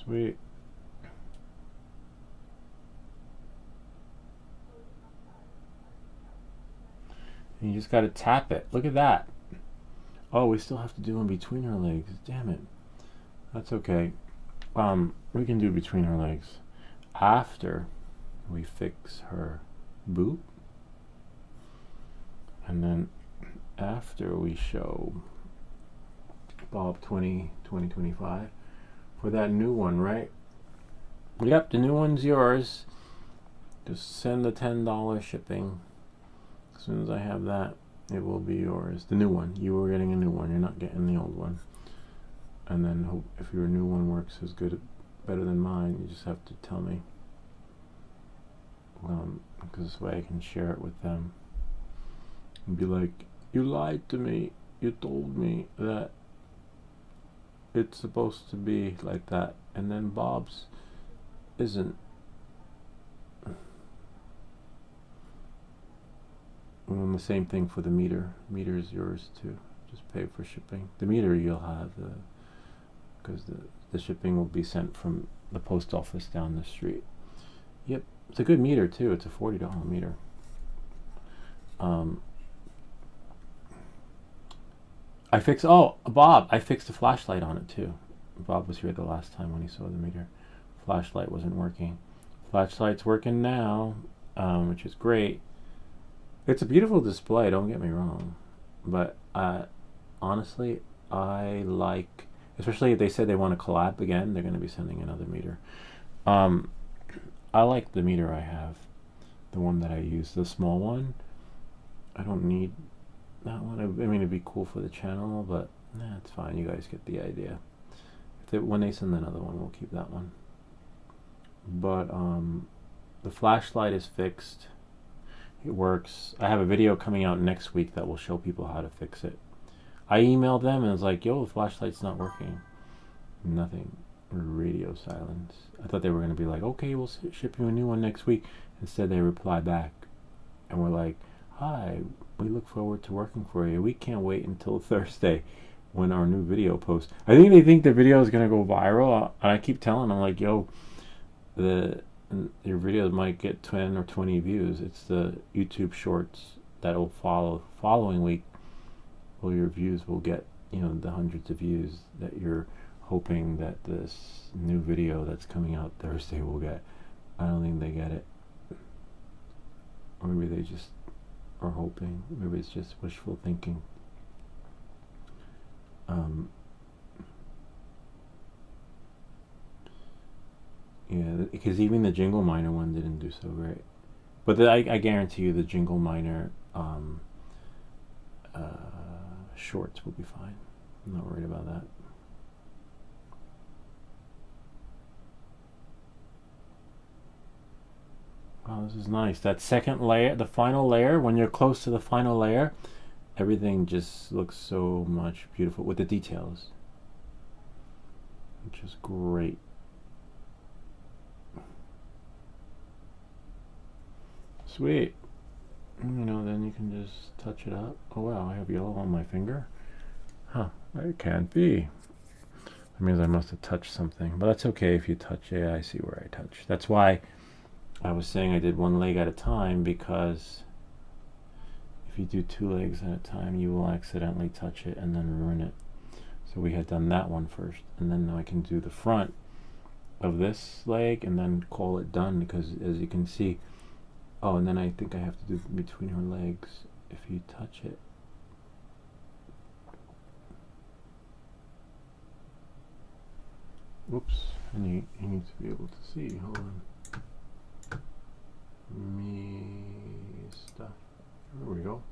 Sweet. And you just got to tap it. Look at that. Oh, we still have to do in between her legs. Damn it. That's okay. We can do between her legs after we fix her boot. And then after we show Bob 2025 for that new one, right? Yep, the new one's yours. Just send the $10 shipping. As soon as I have that, it will be yours. The new one. You were getting a new one. You're not getting the old one. And then hope if your new one works as good, better than mine, you just have to tell me. Because this way I can share it with them. And be like, you lied to me. You told me that it's supposed to be like that. And then Bob's isn't. And the same thing for the meter. Meter is yours too. Just pay for shipping. The meter you'll have, because the shipping will be sent from the post office down the street. Yep, it's a good meter too. It's a $40 meter. Bob, I fixed the flashlight on it too. Bob was here the last time when he saw the meter. Flashlight wasn't working. Flashlight's working now, which is great. It's a beautiful display, don't get me wrong. But honestly, I like, especially if they said they want to collab again, they're going to be sending another meter. I like the meter I have. The one that I use, the small one. I don't need that one. I mean, it'd be cool for the channel, but nah, it's fine. You guys get the idea. When they send another one, we'll keep that one. But the flashlight is fixed. It works. I have a video coming out next week that will show people how to fix it. I emailed them and it's like, yo, the flashlight's not working. Nothing. Radio silence. I thought they were going to be like, okay, we'll ship you a new one next week. Instead, they reply back and we're like, hi, we look forward to working for you. We can't wait until Thursday when our new video posts. I think they think the video is going to go viral. And I keep telling them, like, yo, your videos might get 10 or 20 views. It's the YouTube shorts that will follow following week. Well, your views will get, the hundreds of views that you're hoping that this new video that's coming out Thursday will get. I don't think they get it. Or maybe they just are hoping. Maybe it's just wishful thinking. Yeah, because even the Jingle Miner one didn't do so great. But I guarantee you the Jingle Miner shorts will be fine. I'm not worried about that. Oh, this is nice. That second layer, the final layer, when you're close to the final layer, everything just looks so much beautiful with the details, which is great. Sweet. Then you can just touch it up. Oh wow, I have yellow on my finger. Huh, that can't be. That means I must have touched something. But that's okay if you touch. Yeah, I see where I touched. That's why I was saying I did one leg at a time, because if you do two legs at a time, you will accidentally touch it and then ruin it. So we had done that one first, and then I can do the front of this leg and then call it done, because as you can see, oh, and then I think I have to do between her legs if you touch it. Whoops, and you need to be able to see. Hold on. Me stuff. There we go.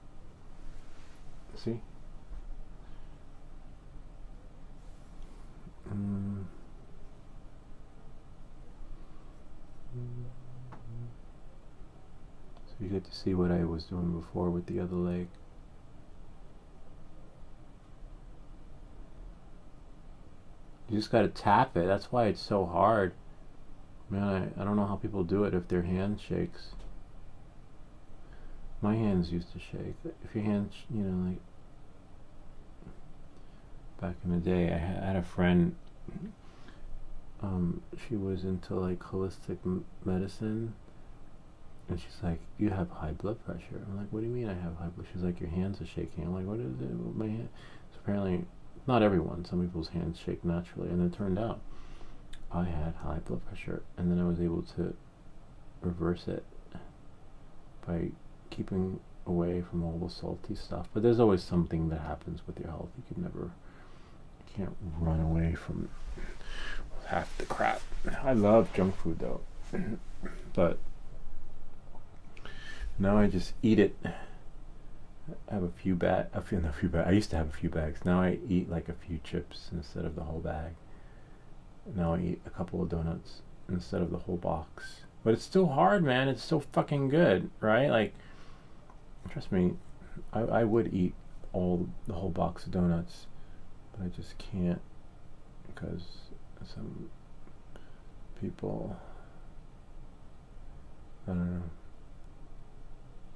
See? So you get to see what I was doing before with the other leg. You just gotta tap it. That's why it's so hard. Man, I don't know how people do it if their hand shakes. My hands used to shake. If your hands, you know, like back in the day, I had a friend. She was into like holistic medicine, and she's like, "You have high blood pressure." I'm like, "What do you mean I have high blood?" She's like, "Your hands are shaking." I'm like, "What is it with my hand?" So apparently, not everyone. Some people's hands shake naturally, and it turned out I had high blood pressure, and then I was able to reverse it by keeping away from all the salty stuff. But there's always something that happens with your health. You can't run away from half the crap. I love junk food though, but now I just eat it. I have a few bags. I used to have a few bags. Now I eat like a few chips instead of the whole bag. Now I eat a couple of donuts instead of the whole box. But it's still hard, man. It's still fucking good, right? Like, trust me, I would eat the whole box of donuts, but I just can't because some people, I don't know.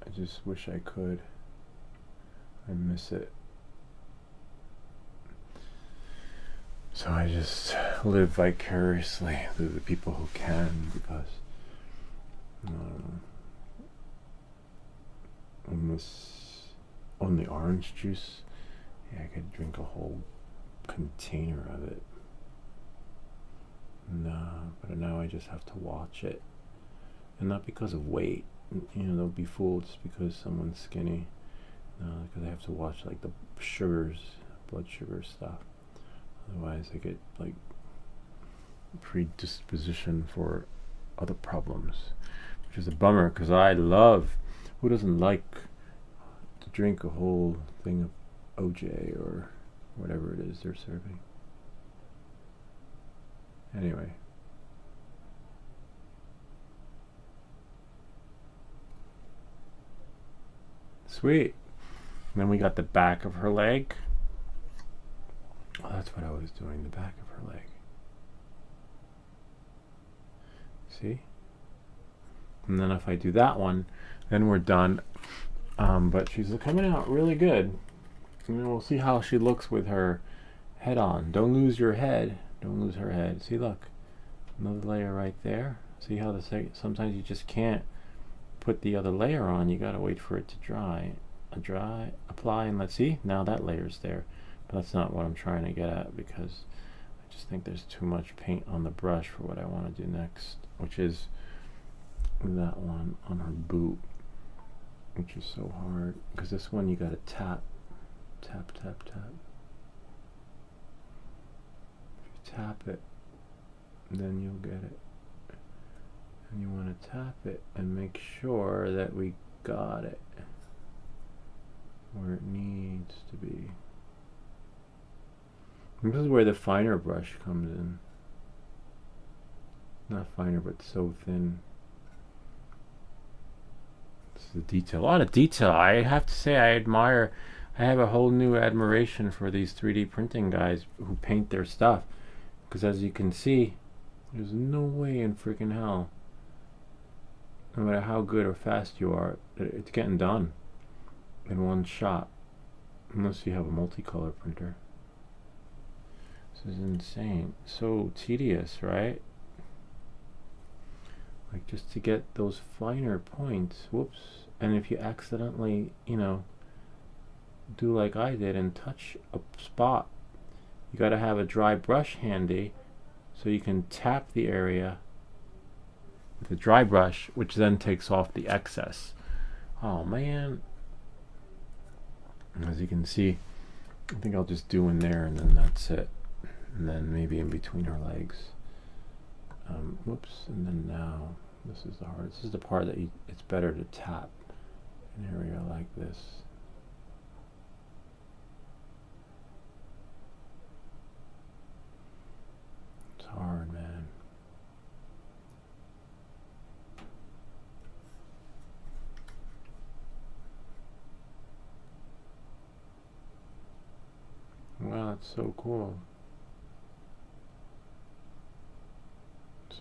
I just wish I could. I miss it. So I just live vicariously through the people who can, because on the orange juice, yeah, I could drink a whole container of it. No, but now I just have to watch it, and not because of weight. You know, they'll be fooled just because someone's skinny. No, because I have to watch like the sugars, blood sugar stuff. Otherwise, I get like predisposition for other problems, which is a bummer. Because I love, who doesn't like to drink a whole thing of OJ or whatever it is they're serving? Anyway. Sweet. And then we got the back of her leg. Oh, that's what I was doing, the back of her leg. See? And then if I do that one, then we're done. But she's coming out really good. And then we'll see how she looks with her head on. Don't lose your head. Don't lose her head. See, look. Another layer right there. See how sometimes you just can't put the other layer on. You gotta wait for it to dry. Apply, and let's see. Now that layer's there. But that's not what I'm trying to get at, because I just think there's too much paint on the brush for what I want to do next, which is that one on her boot, which is so hard, because this one you gotta tap. If you tap it, then you'll get it. And you want to tap it and make sure that we got it where it needs to be. And this is where the finer brush comes in. Not finer, but so thin. This is the detail. A lot of detail. I have to say, I have a whole new admiration for these 3D printing guys who paint their stuff. Because as you can see, there's no way in freaking hell, no matter how good or fast you are, it's getting done in one shot, unless you have a multicolor printer. This is insane. So tedious, right? Like, just to get those finer points. Whoops. And if you accidentally, you know, do like I did and touch a spot, you got to have a dry brush handy so you can tap the area with a dry brush, which then takes off the excess. Oh man. As you can see, I think I'll just do in there and then that's it. and then maybe in between her legs. Whoops, and then now this is the hard. This is the part that it's better to tap an area like this. It's hard, man. Wow, that's so cool.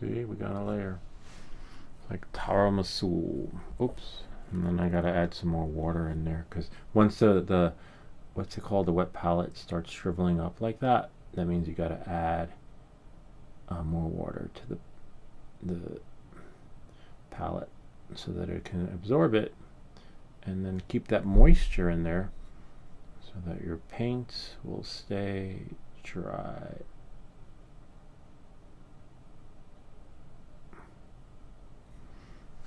See, we got a layer. It's like tiramisu. Oops. And then I gotta add some more water in there, because once the what's it called, the wet palette starts shriveling up like that, that means you gotta add more water to the palette so that it can absorb it, and then keep that moisture in there so that your paint will stay dry.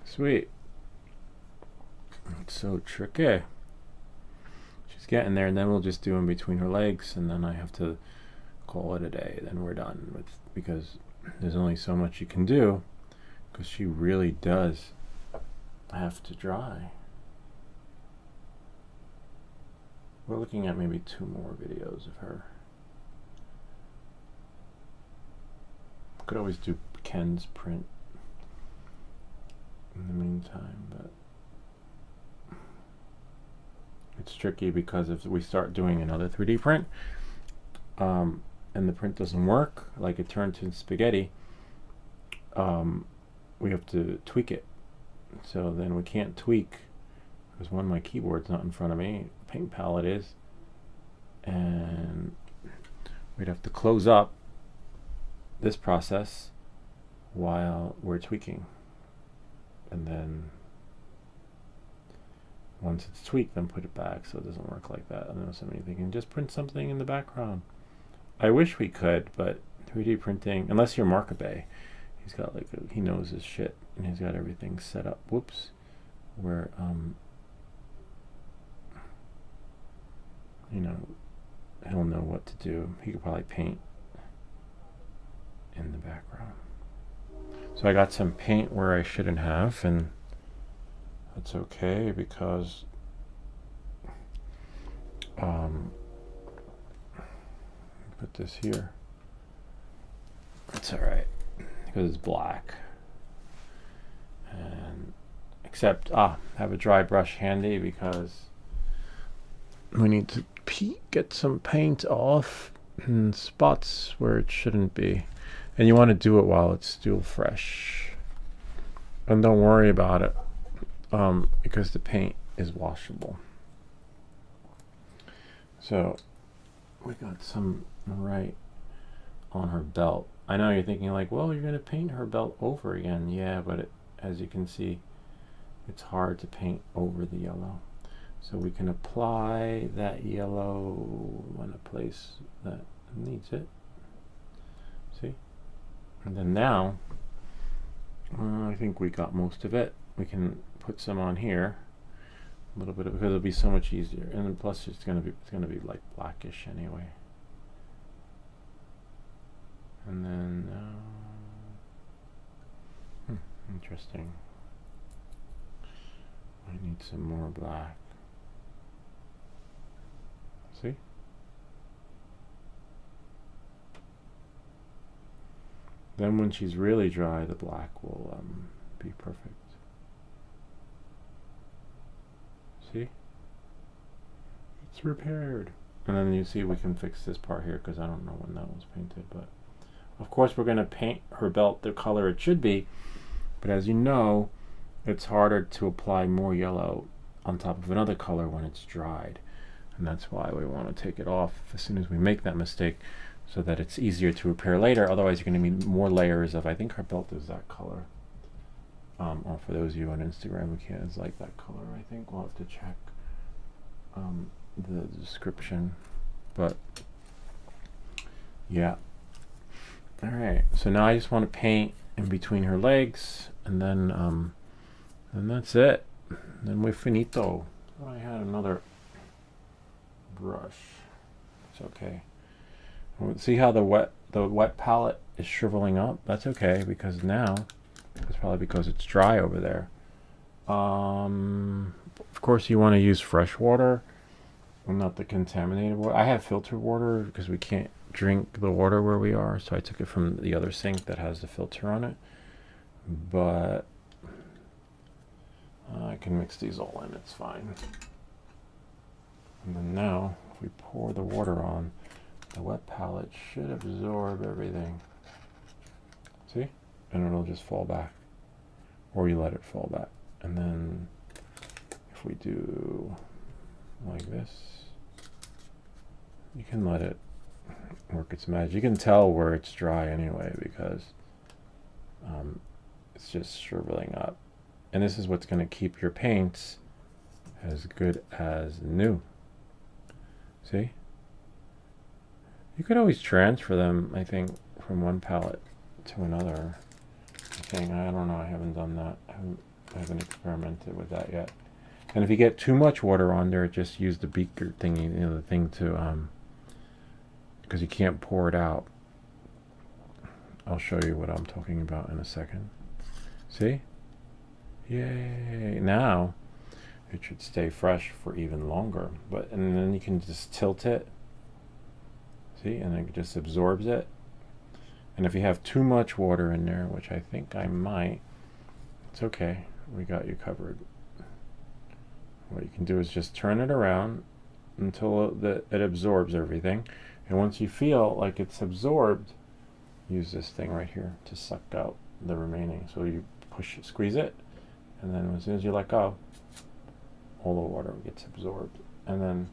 Sweet. It's so tricky. She's getting there, and then we'll just do in between her legs, and then I have to call it a day. Then we're done with, because there's only so much you can do, because she really does have to dry. We're looking at maybe 2 more videos of her. Could always do Ken's print in the meantime, but it's tricky because if we start doing another 3D print and the print doesn't work, like it turned to spaghetti, we have to tweak it. So then we can't tweak because one, my keyboard's not in front of me, the paint palette is, and we'd have to close up this process while we're tweaking. And then once it's tweaked, then put it back, so it doesn't work like that. I know somebody thinking, just print something in the background. I wish we could, but 3D printing, unless you're Markabe, he's got like he knows his shit, and he's got everything set up. Whoops, where you know, he'll know what to do. He could probably paint in the background. So I got some paint where I shouldn't have, and that's okay because put this here. It's alright because it's black. And except have a dry brush handy because we need to get some paint off in spots where it shouldn't be. And you want to do it while it's still fresh. And don't worry about it because the paint is washable. So we got some right on her belt. I know you're thinking like, well, you're going to paint her belt over again. Yeah, but as you can see, it's hard to paint over the yellow. So we can apply that yellow in a place that needs it. See? And then now, I think we got most of it. We can put some on here, a little bit of, because it'll be so much easier. And then plus, it's gonna be like blackish anyway. And then, interesting. I need some more black. See? Then when she's really dry, the black will be perfect. See? It's repaired. And then you see we can fix this part here because I don't know when that was painted. But of course we're going to paint her belt the color it should be. But as you know, it's harder to apply more yellow on top of another color when it's dried. And that's why we want to take it off as soon as we make that mistake, so that it's easier to repair later. Otherwise you're going to need more layers of, I think her belt is that color. Or for those of you on Instagram who can't, it's like that color. I think we'll have to check the description. But yeah. Alright, so now I just want to paint in between her legs, and then that's it. Then we're finito. I had another brush. It's okay. See how the wet palette is shriveling up? That's okay, because now it's probably because it's dry over there. Of course you want to use fresh water and not the contaminated water. I have filtered water because we can't drink the water where we are, so I took it from the other sink that has the filter on it. But I can mix these all in, it's fine. And then now, if we pour the water on, the wet palette should absorb everything. See? And it'll just fall back. Or you let it fall back. And then if we do like this, you can let it work its magic. You can tell where it's dry anyway because it's just shriveling up. And this is what's going to keep your paints as good as new. See? You could always transfer them, I think, from one palette to another. I don't know, I haven't done that. I haven't experimented with that yet. And if you get too much water on there, just use the beaker thingy, you know, the thing to, because you can't pour it out. I'll show you what I'm talking about in a second. See? Yay! Now it should stay fresh for even longer. And then you can just tilt it. See? And it just absorbs it. And if you have too much water in there, which I think I might, it's okay. We got you covered. What you can do is just turn it around until it absorbs everything. And once you feel like it's absorbed, use this thing right here to suck out the remaining. So you push it, squeeze it, and then as soon as you let go, all the water gets absorbed. And then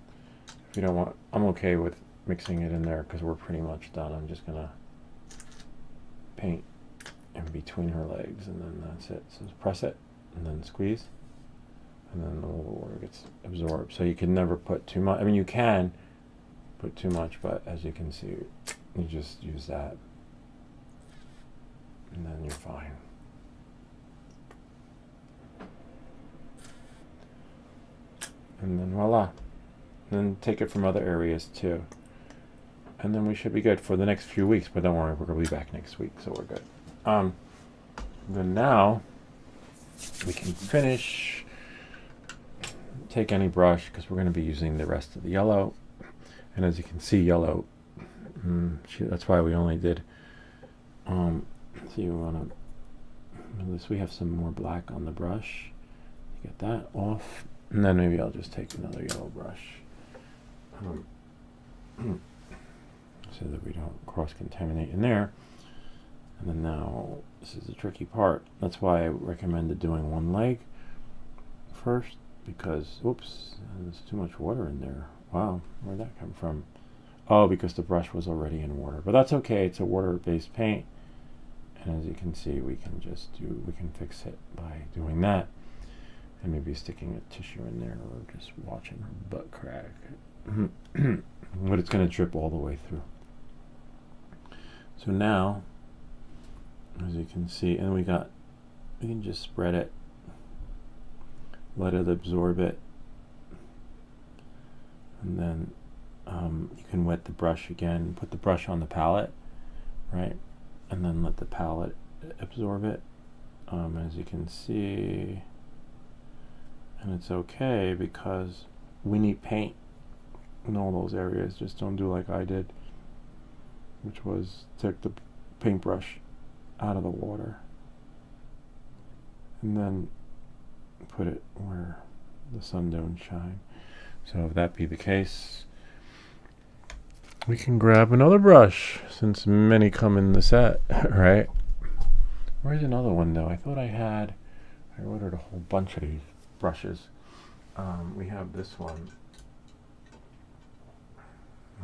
if you don't want, I'm okay with mixing it in there because we're pretty much done. I'm just gonna paint in between her legs, and then that's it. So press it and then squeeze, and then all the water gets absorbed. So you can never put too much. I mean, you can put too much, but as you can see, you just use that and then you're fine. And then voila. And then take it from other areas too. And then we should be good for the next few weeks, but don't worry, we're going to be back next week, so we're good. Then now we can finish. Take any brush because we're going to be using the rest of the yellow. And as you can see, yellow, that's why we only did, so you want to, we have some more black on the brush. Get that off. And then maybe I'll just take another yellow brush. So that we don't cross-contaminate in there. And then now, this is the tricky part. That's why I recommended doing one leg first, because, oops, there's too much water in there. Wow, where'd that come from? Oh, because the brush was already in water. But that's okay, it's a water-based paint. And as you can see, we can fix it by doing that. And maybe sticking a tissue in there, or just watching her butt crack. But it's going to drip all the way through. So now, as you can see, and we can just spread it, let it absorb it, and then you can wet the brush again, put the brush on the palette, right, and then let the palette absorb it, as you can see. And it's okay because we need paint in all those areas. Just don't do like I did, which was take the paintbrush out of the water and then put it where the sun don't shine. So if that be the case, we can grab another brush since many come in the set, right? Where's another one though? I thought I ordered a whole bunch of these brushes. We have this one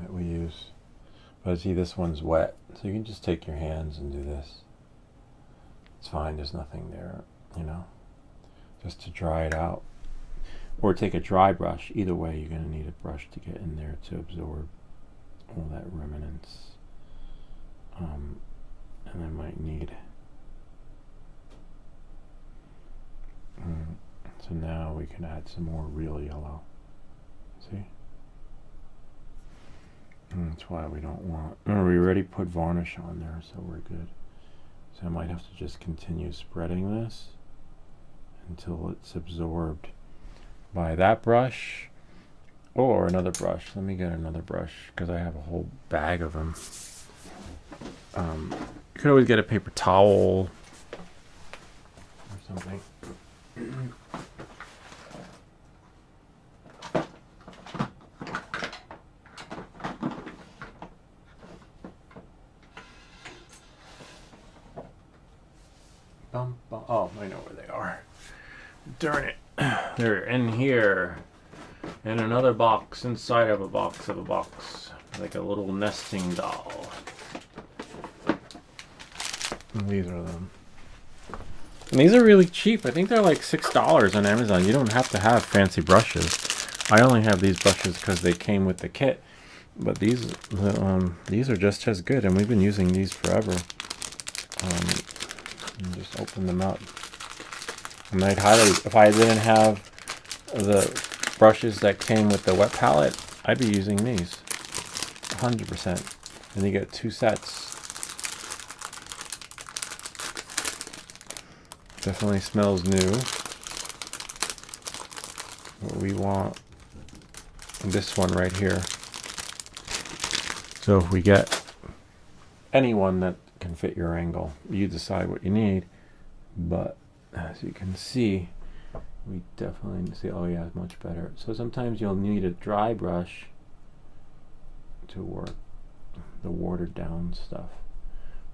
that we use, but see, this one's wet, so you can just take your hands and do this. It's fine, there's nothing there, you know, just to dry it out. Or take a dry brush. Either way, you're going to need a brush to get in there to absorb all that remnants. And I might need so now we can add some more real yellow. See? That's why we don't want. Remember, we already put varnish on there, so we're good. So I might have to just continue spreading this until it's absorbed by that brush or another brush. Let me get another brush because I have a whole bag of them. You could always get a paper towel or something. Oh, I know where they are. Darn it. They're in here. In another box, inside of a box of a box. Like a little nesting doll. And these are them. And these are really cheap. I think they're like $6 on Amazon. You don't have to have fancy brushes. I only have these brushes because they came with the kit. But these are just as good, and we've been using these forever. And just open them up. And I'd highly, if I didn't have the brushes that came with the wet palette, I'd be using these 100%. And you get 2 sets. Definitely smells new. But we want this one right here. So if we get anyone that can fit your angle, you decide what you need. But as you can see, we definitely see, oh yeah, it's much better. So sometimes you'll need a dry brush to work the watered down stuff.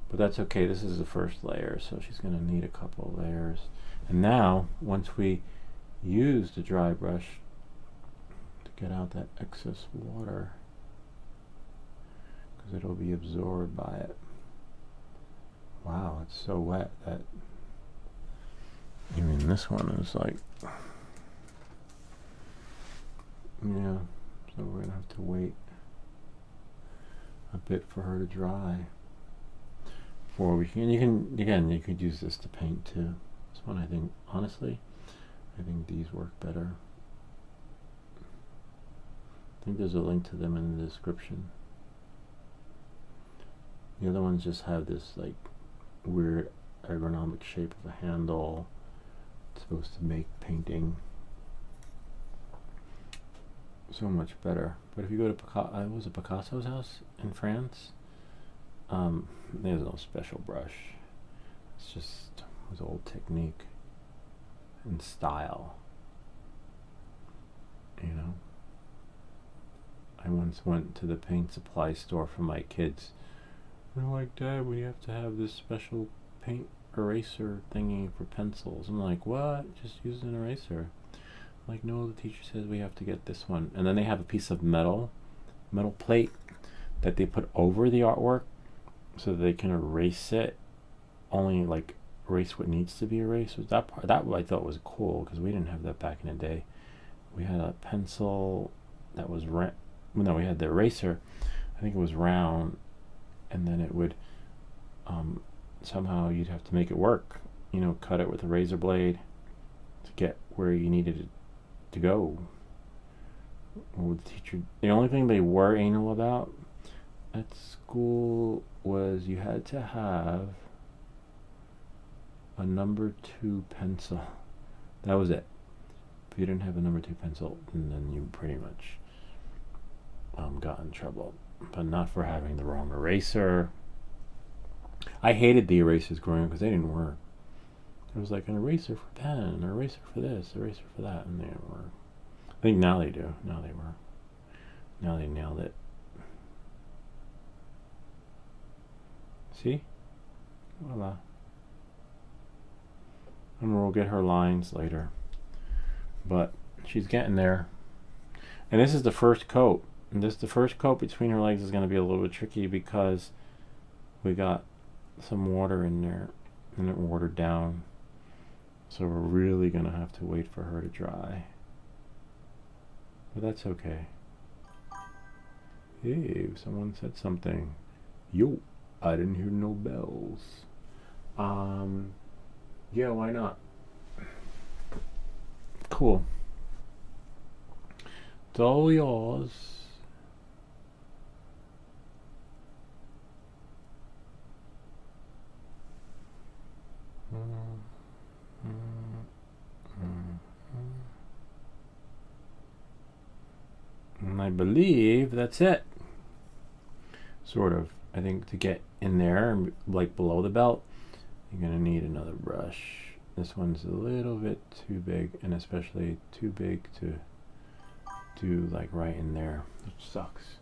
But that's okay, this is the first layer, so she's going to need a couple layers. And now, once we use the dry brush to get out that excess water, because it'll be absorbed by it. Wow, it's so wet that even this one is like, yeah, so we're going to have to wait a bit for her to dry before we can. You can, again, you could use this to paint too. This one, I think, honestly, I think these work better. I think there's a link to them in the description. The other ones just have this like weird ergonomic shape of a handle. It's supposed to make painting so much better. But if you go to was it Picasso's house in France? There's no special brush. It's just his old technique and style. You know, I once went to the paint supply store for my kids. They're like, Dad, we have to have this special paint eraser thingy for pencils. I'm like, what? Just use an eraser. I'm like, no, the teacher says we have to get this one. And then they have a piece of metal plate that they put over the artwork so that they can erase it. Only like erase what needs to be erased. So that part, that I thought was cool because we didn't have that back in the day. We had a pencil that was we had the eraser. I think it was round. And then it would somehow you'd have to make it work, you know, cut it with a razor blade to get where you needed it to go. Well, the teacher, the only thing they were anal about at school was you had to have a number 2 pencil. That was it. If you didn't have a number 2 pencil, then you pretty much got in trouble. But not for having the wrong eraser. I hated the erasers growing up because they didn't work. It was like an eraser for pen, an eraser for this, eraser for that, and they didn't work. I think now they do. Now they work. Now they nailed it. See? Voila. And we'll get her lines later. But she's getting there. And this is the first coat. And the first coat between her legs is going to be a little bit tricky because we got some water in there and it watered down. So we're really going to have to wait for her to dry. But that's okay. Hey, someone said something. Yo, I didn't hear no bells. Yeah, why not? Cool. It's all yours. believe that's it. Sort of. I think to get in there, like below the belt, you're going to need another brush. This one's a little bit too big, and especially too big to do like right in there, which sucks.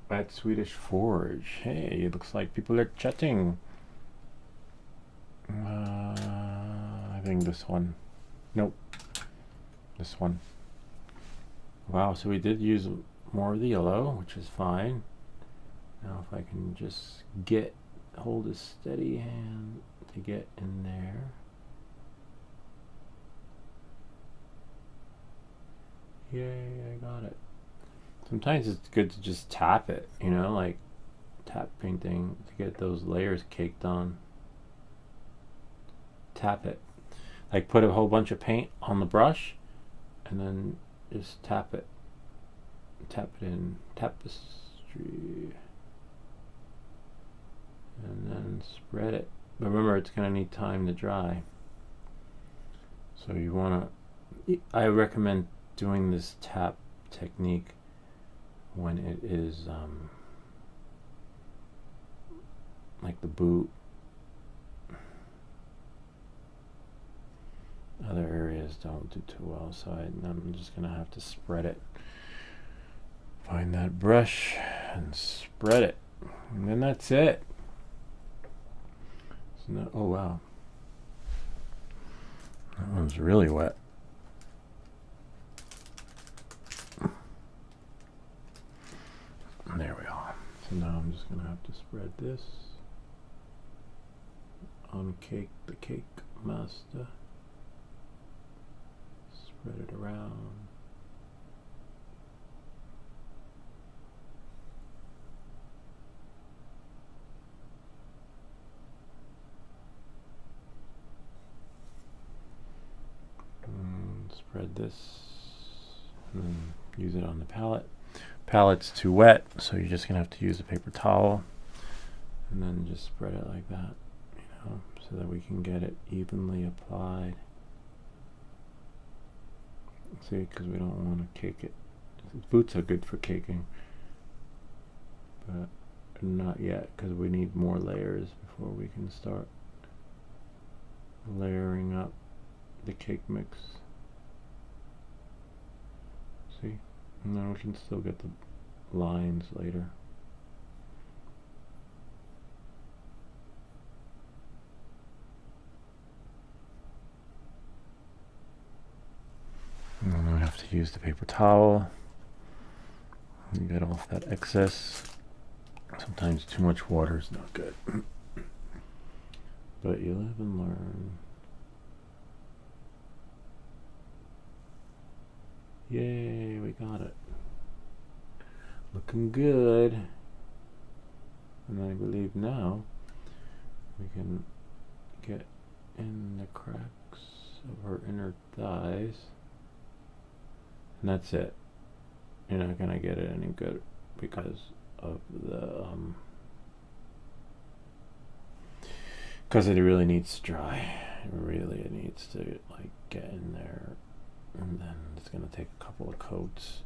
At Swedish Forge. Hey, it looks like people are chatting. I think this one. Nope. This one. Wow, so we did use more of the yellow, which is fine. Now if I can just hold a steady hand to get in there. Yay, I got it. Sometimes it's good to just tap it, you know, like tap painting to get those layers caked on. Tap it. Like put a whole bunch of paint on the brush and then just tap it. Tap it in. Tapestry. And then spread it. But remember, it's going to need time to dry. So you want to... I recommend doing this tap technique when it is like the boot. Other areas don't do too well, so I'm just gonna have to spread it. Find that brush and spread it, and then that's it. So now, oh wow, that one's really wet. There we are. So now I'm just gonna have to spread this on the cake master. Spread it around. And spread this and then use it on the palette. Palette's too wet, so you're just gonna have to use a paper towel and then just spread it like that, you know, so that we can get it evenly applied. See, because we don't want to cake it. Boots are good for caking, but not yet, because we need more layers before we can start layering up the cake mix. See? And then we can still get the lines later. And then we have to use the paper towel and get off that excess. Sometimes too much water is not good. But you live and learn. Yay, we got it. Looking good. And I believe now we can get in the cracks of her inner thighs. And that's it. You're not gonna get it any good because of the because it really needs to dry. It needs to like get in there, and then it's gonna take a couple of coats.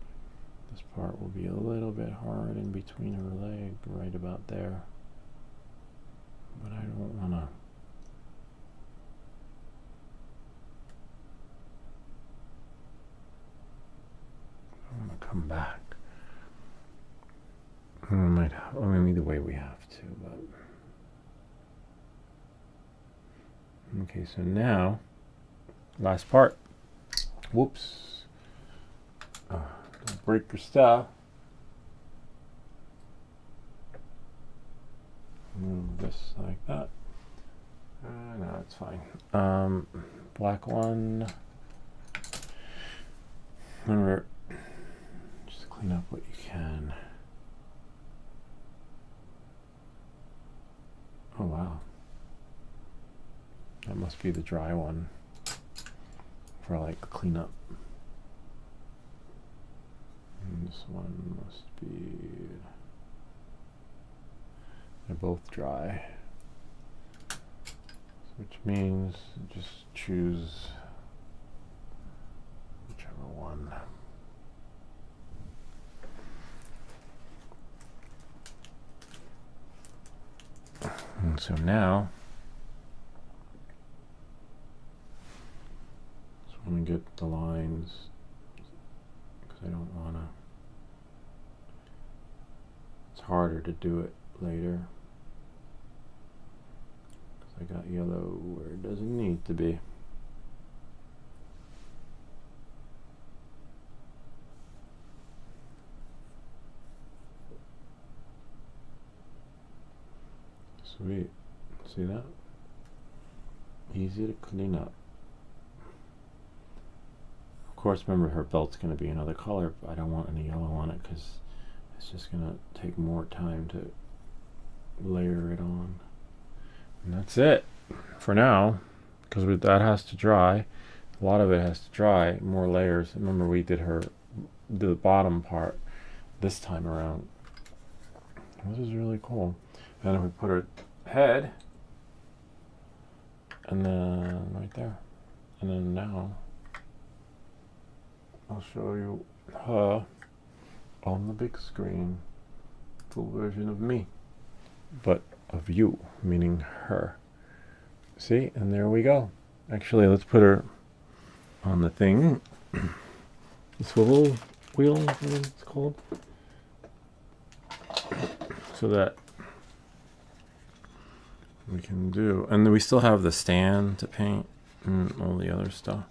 This part will be a little bit hard in between her leg, right about there. But I don't wanna. I want to come back. I might have, I mean, either way we have to, but. Okay, so now, last part. Whoops. Don't break your stuff. Move this like that. No, it's fine. Black one. Remember, just clean up what you can. Oh wow. That must be the dry one for like cleanup. And this one must be, they're both dry. Which means just choose whichever one. So now, I'm going to get the lines, because I don't want to, it's harder to do it later, because I got yellow where it doesn't need to be. Sweet. See that? Easy to clean up. Of course, remember her belt's going to be another color, but I don't want any yellow on it because it's just going to take more time to layer it on. And that's it for now, because that has to dry. A lot of it has to dry, more layers. Remember, we did the bottom part this time around. This is really cool. And if we put her head, and then right there, and then now I'll show you her on the big screen, full version of me, but of you, meaning her. See, and there we go. Actually, let's put her on the thing, the swivel wheel, whatever it's called, so that we can do, and then we still have the stand to paint and all the other stuff.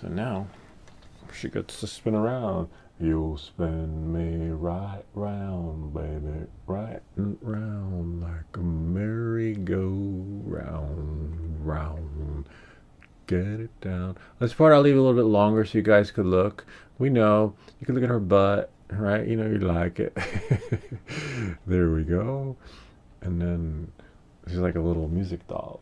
So now she gets to spin around. You'll spin me right round, baby, right and round like a merry-go-round, round. Get it down. This part I'll leave a little bit longer so you guys could look. We know you can look at her butt, right? You know you like it. There we go. And then she's like a little music doll.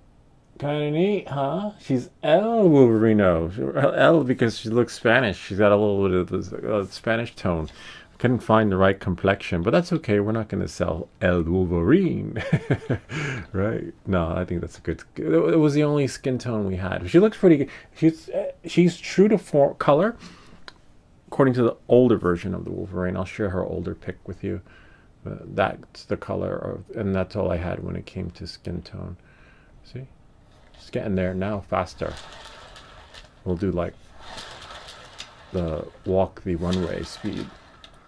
Kind of neat, huh? She's El Wolverino. El because she looks Spanish. She's got a little bit of this Spanish tone. Couldn't find the right complexion, but that's okay. We're not going to sell El Wolverine. Right? No, I think that's a good. It was the only skin tone we had. She looks pretty good. She's true to color, according to the older version of the Wolverine. I'll share her older pic with you. That's the color, and that's all I had when it came to skin tone. See? It's getting there now, faster. We'll do like the walk the runway speed.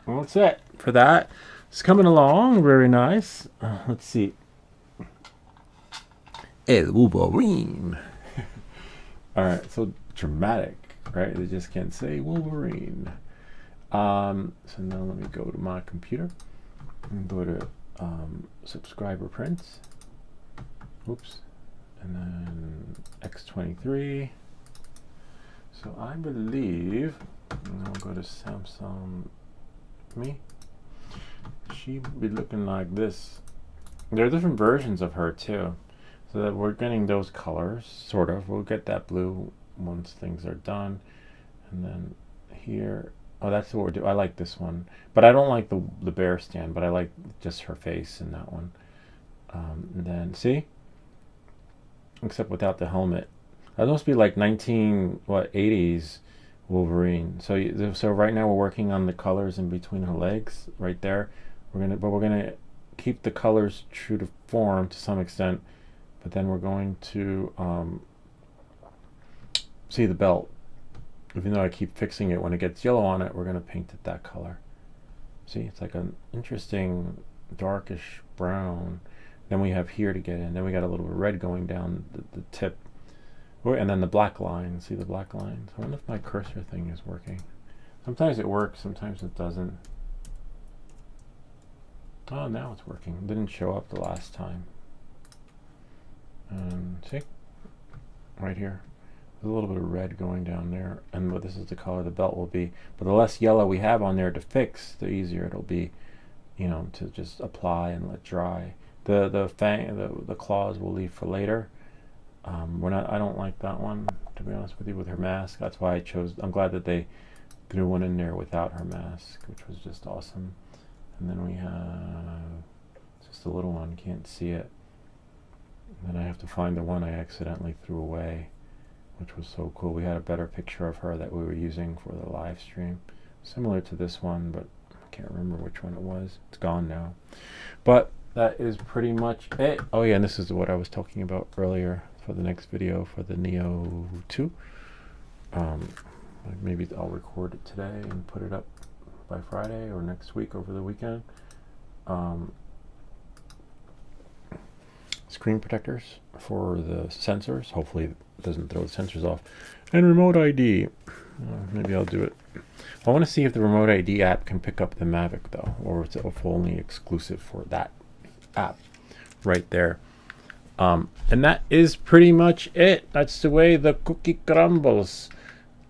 Well, that's it for that. It's coming along, very nice. Let's see. El Wolverine. All right, so dramatic, right? They just can't say Wolverine. So now let me go to my computer and go to subscriber prints. Oops. And then X-23. So I believe, and I'll go to Samsung Me. She would be looking like this. There are different versions of her too. So that we're getting those colors, sort of. We'll get that blue once things are done. And then here, oh, that's what we're doing. I like this one. But I don't like the bear stand, but I like just her face in that one. And then, see? Except without the helmet. That must be like 80s Wolverine. So right now we're working on the colors in between her legs, right there. We're gonna keep the colors true to form to some extent, but then we're going to see the belt. Even though I keep fixing it, when it gets yellow on it, we're gonna paint it that color. See, it's like an interesting darkish brown. Then we have here to get in. Then we got a little bit of red going down the tip. And then the black line. See the black lines? I wonder if my cursor thing is working. Sometimes it works, sometimes it doesn't. Oh, now it's working. It didn't show up the last time. See? Right here. There's a little bit of red going down there. And this is the color the belt will be. But the less yellow we have on there to fix, the easier it'll be, you know, to just apply and let dry. The claws we'll leave for later. I don't like that one, to be honest with you, with her mask. That's why I chose. I'm glad that they threw one in there without her mask, which was just awesome. And then we have just a little one, can't see it. And then I have to find the one I accidentally threw away, which was so cool. We had a better picture of her that we were using for the live stream, similar to this one, but I can't remember which one it was. It's gone now. But that is pretty much it. Oh yeah, and this is what I was talking about earlier for the next video for the Neo 2. Maybe I'll record it today and put it up by Friday or next week over the weekend. Screen protectors for the sensors. Hopefully it doesn't throw the sensors off. And remote ID. Maybe I'll do it. I want to see if the remote ID app can pick up the Mavic though, or it's only exclusive for that app right there. And that is pretty much it. That's the way the cookie crumbles.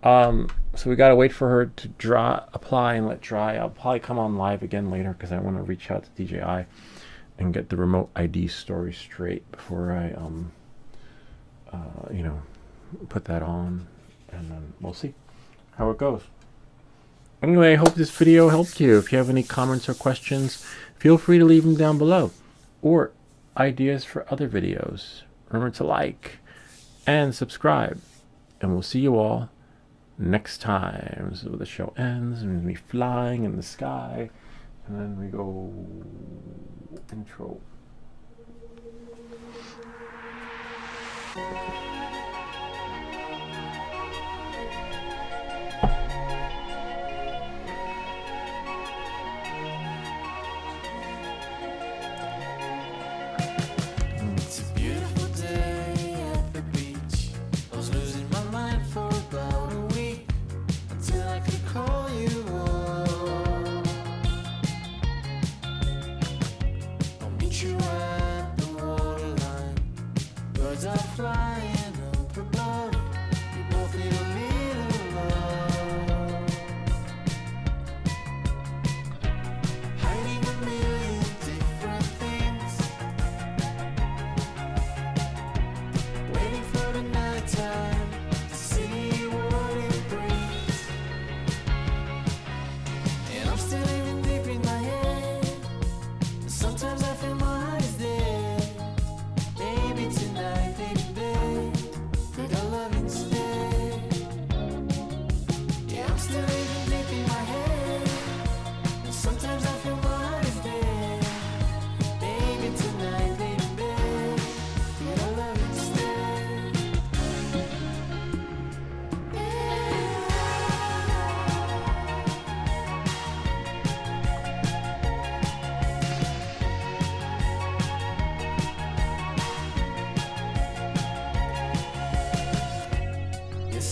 So we gotta wait for her to apply and let dry. I'll probably come on live again later because I want to reach out to DJI and get the remote ID story straight before I you know, put that on, and then we'll see how it goes. Anyway, I hope this video helped you. If you have any comments or questions, feel free to leave them down below, or ideas for other videos. Remember to like and subscribe, and we'll see you all next time. This is where the show ends, and me flying in the sky, and then we go intro.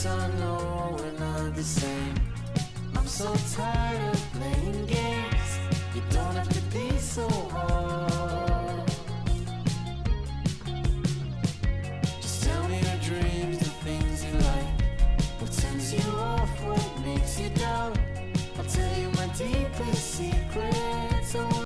I know we're not the same. I'm so tired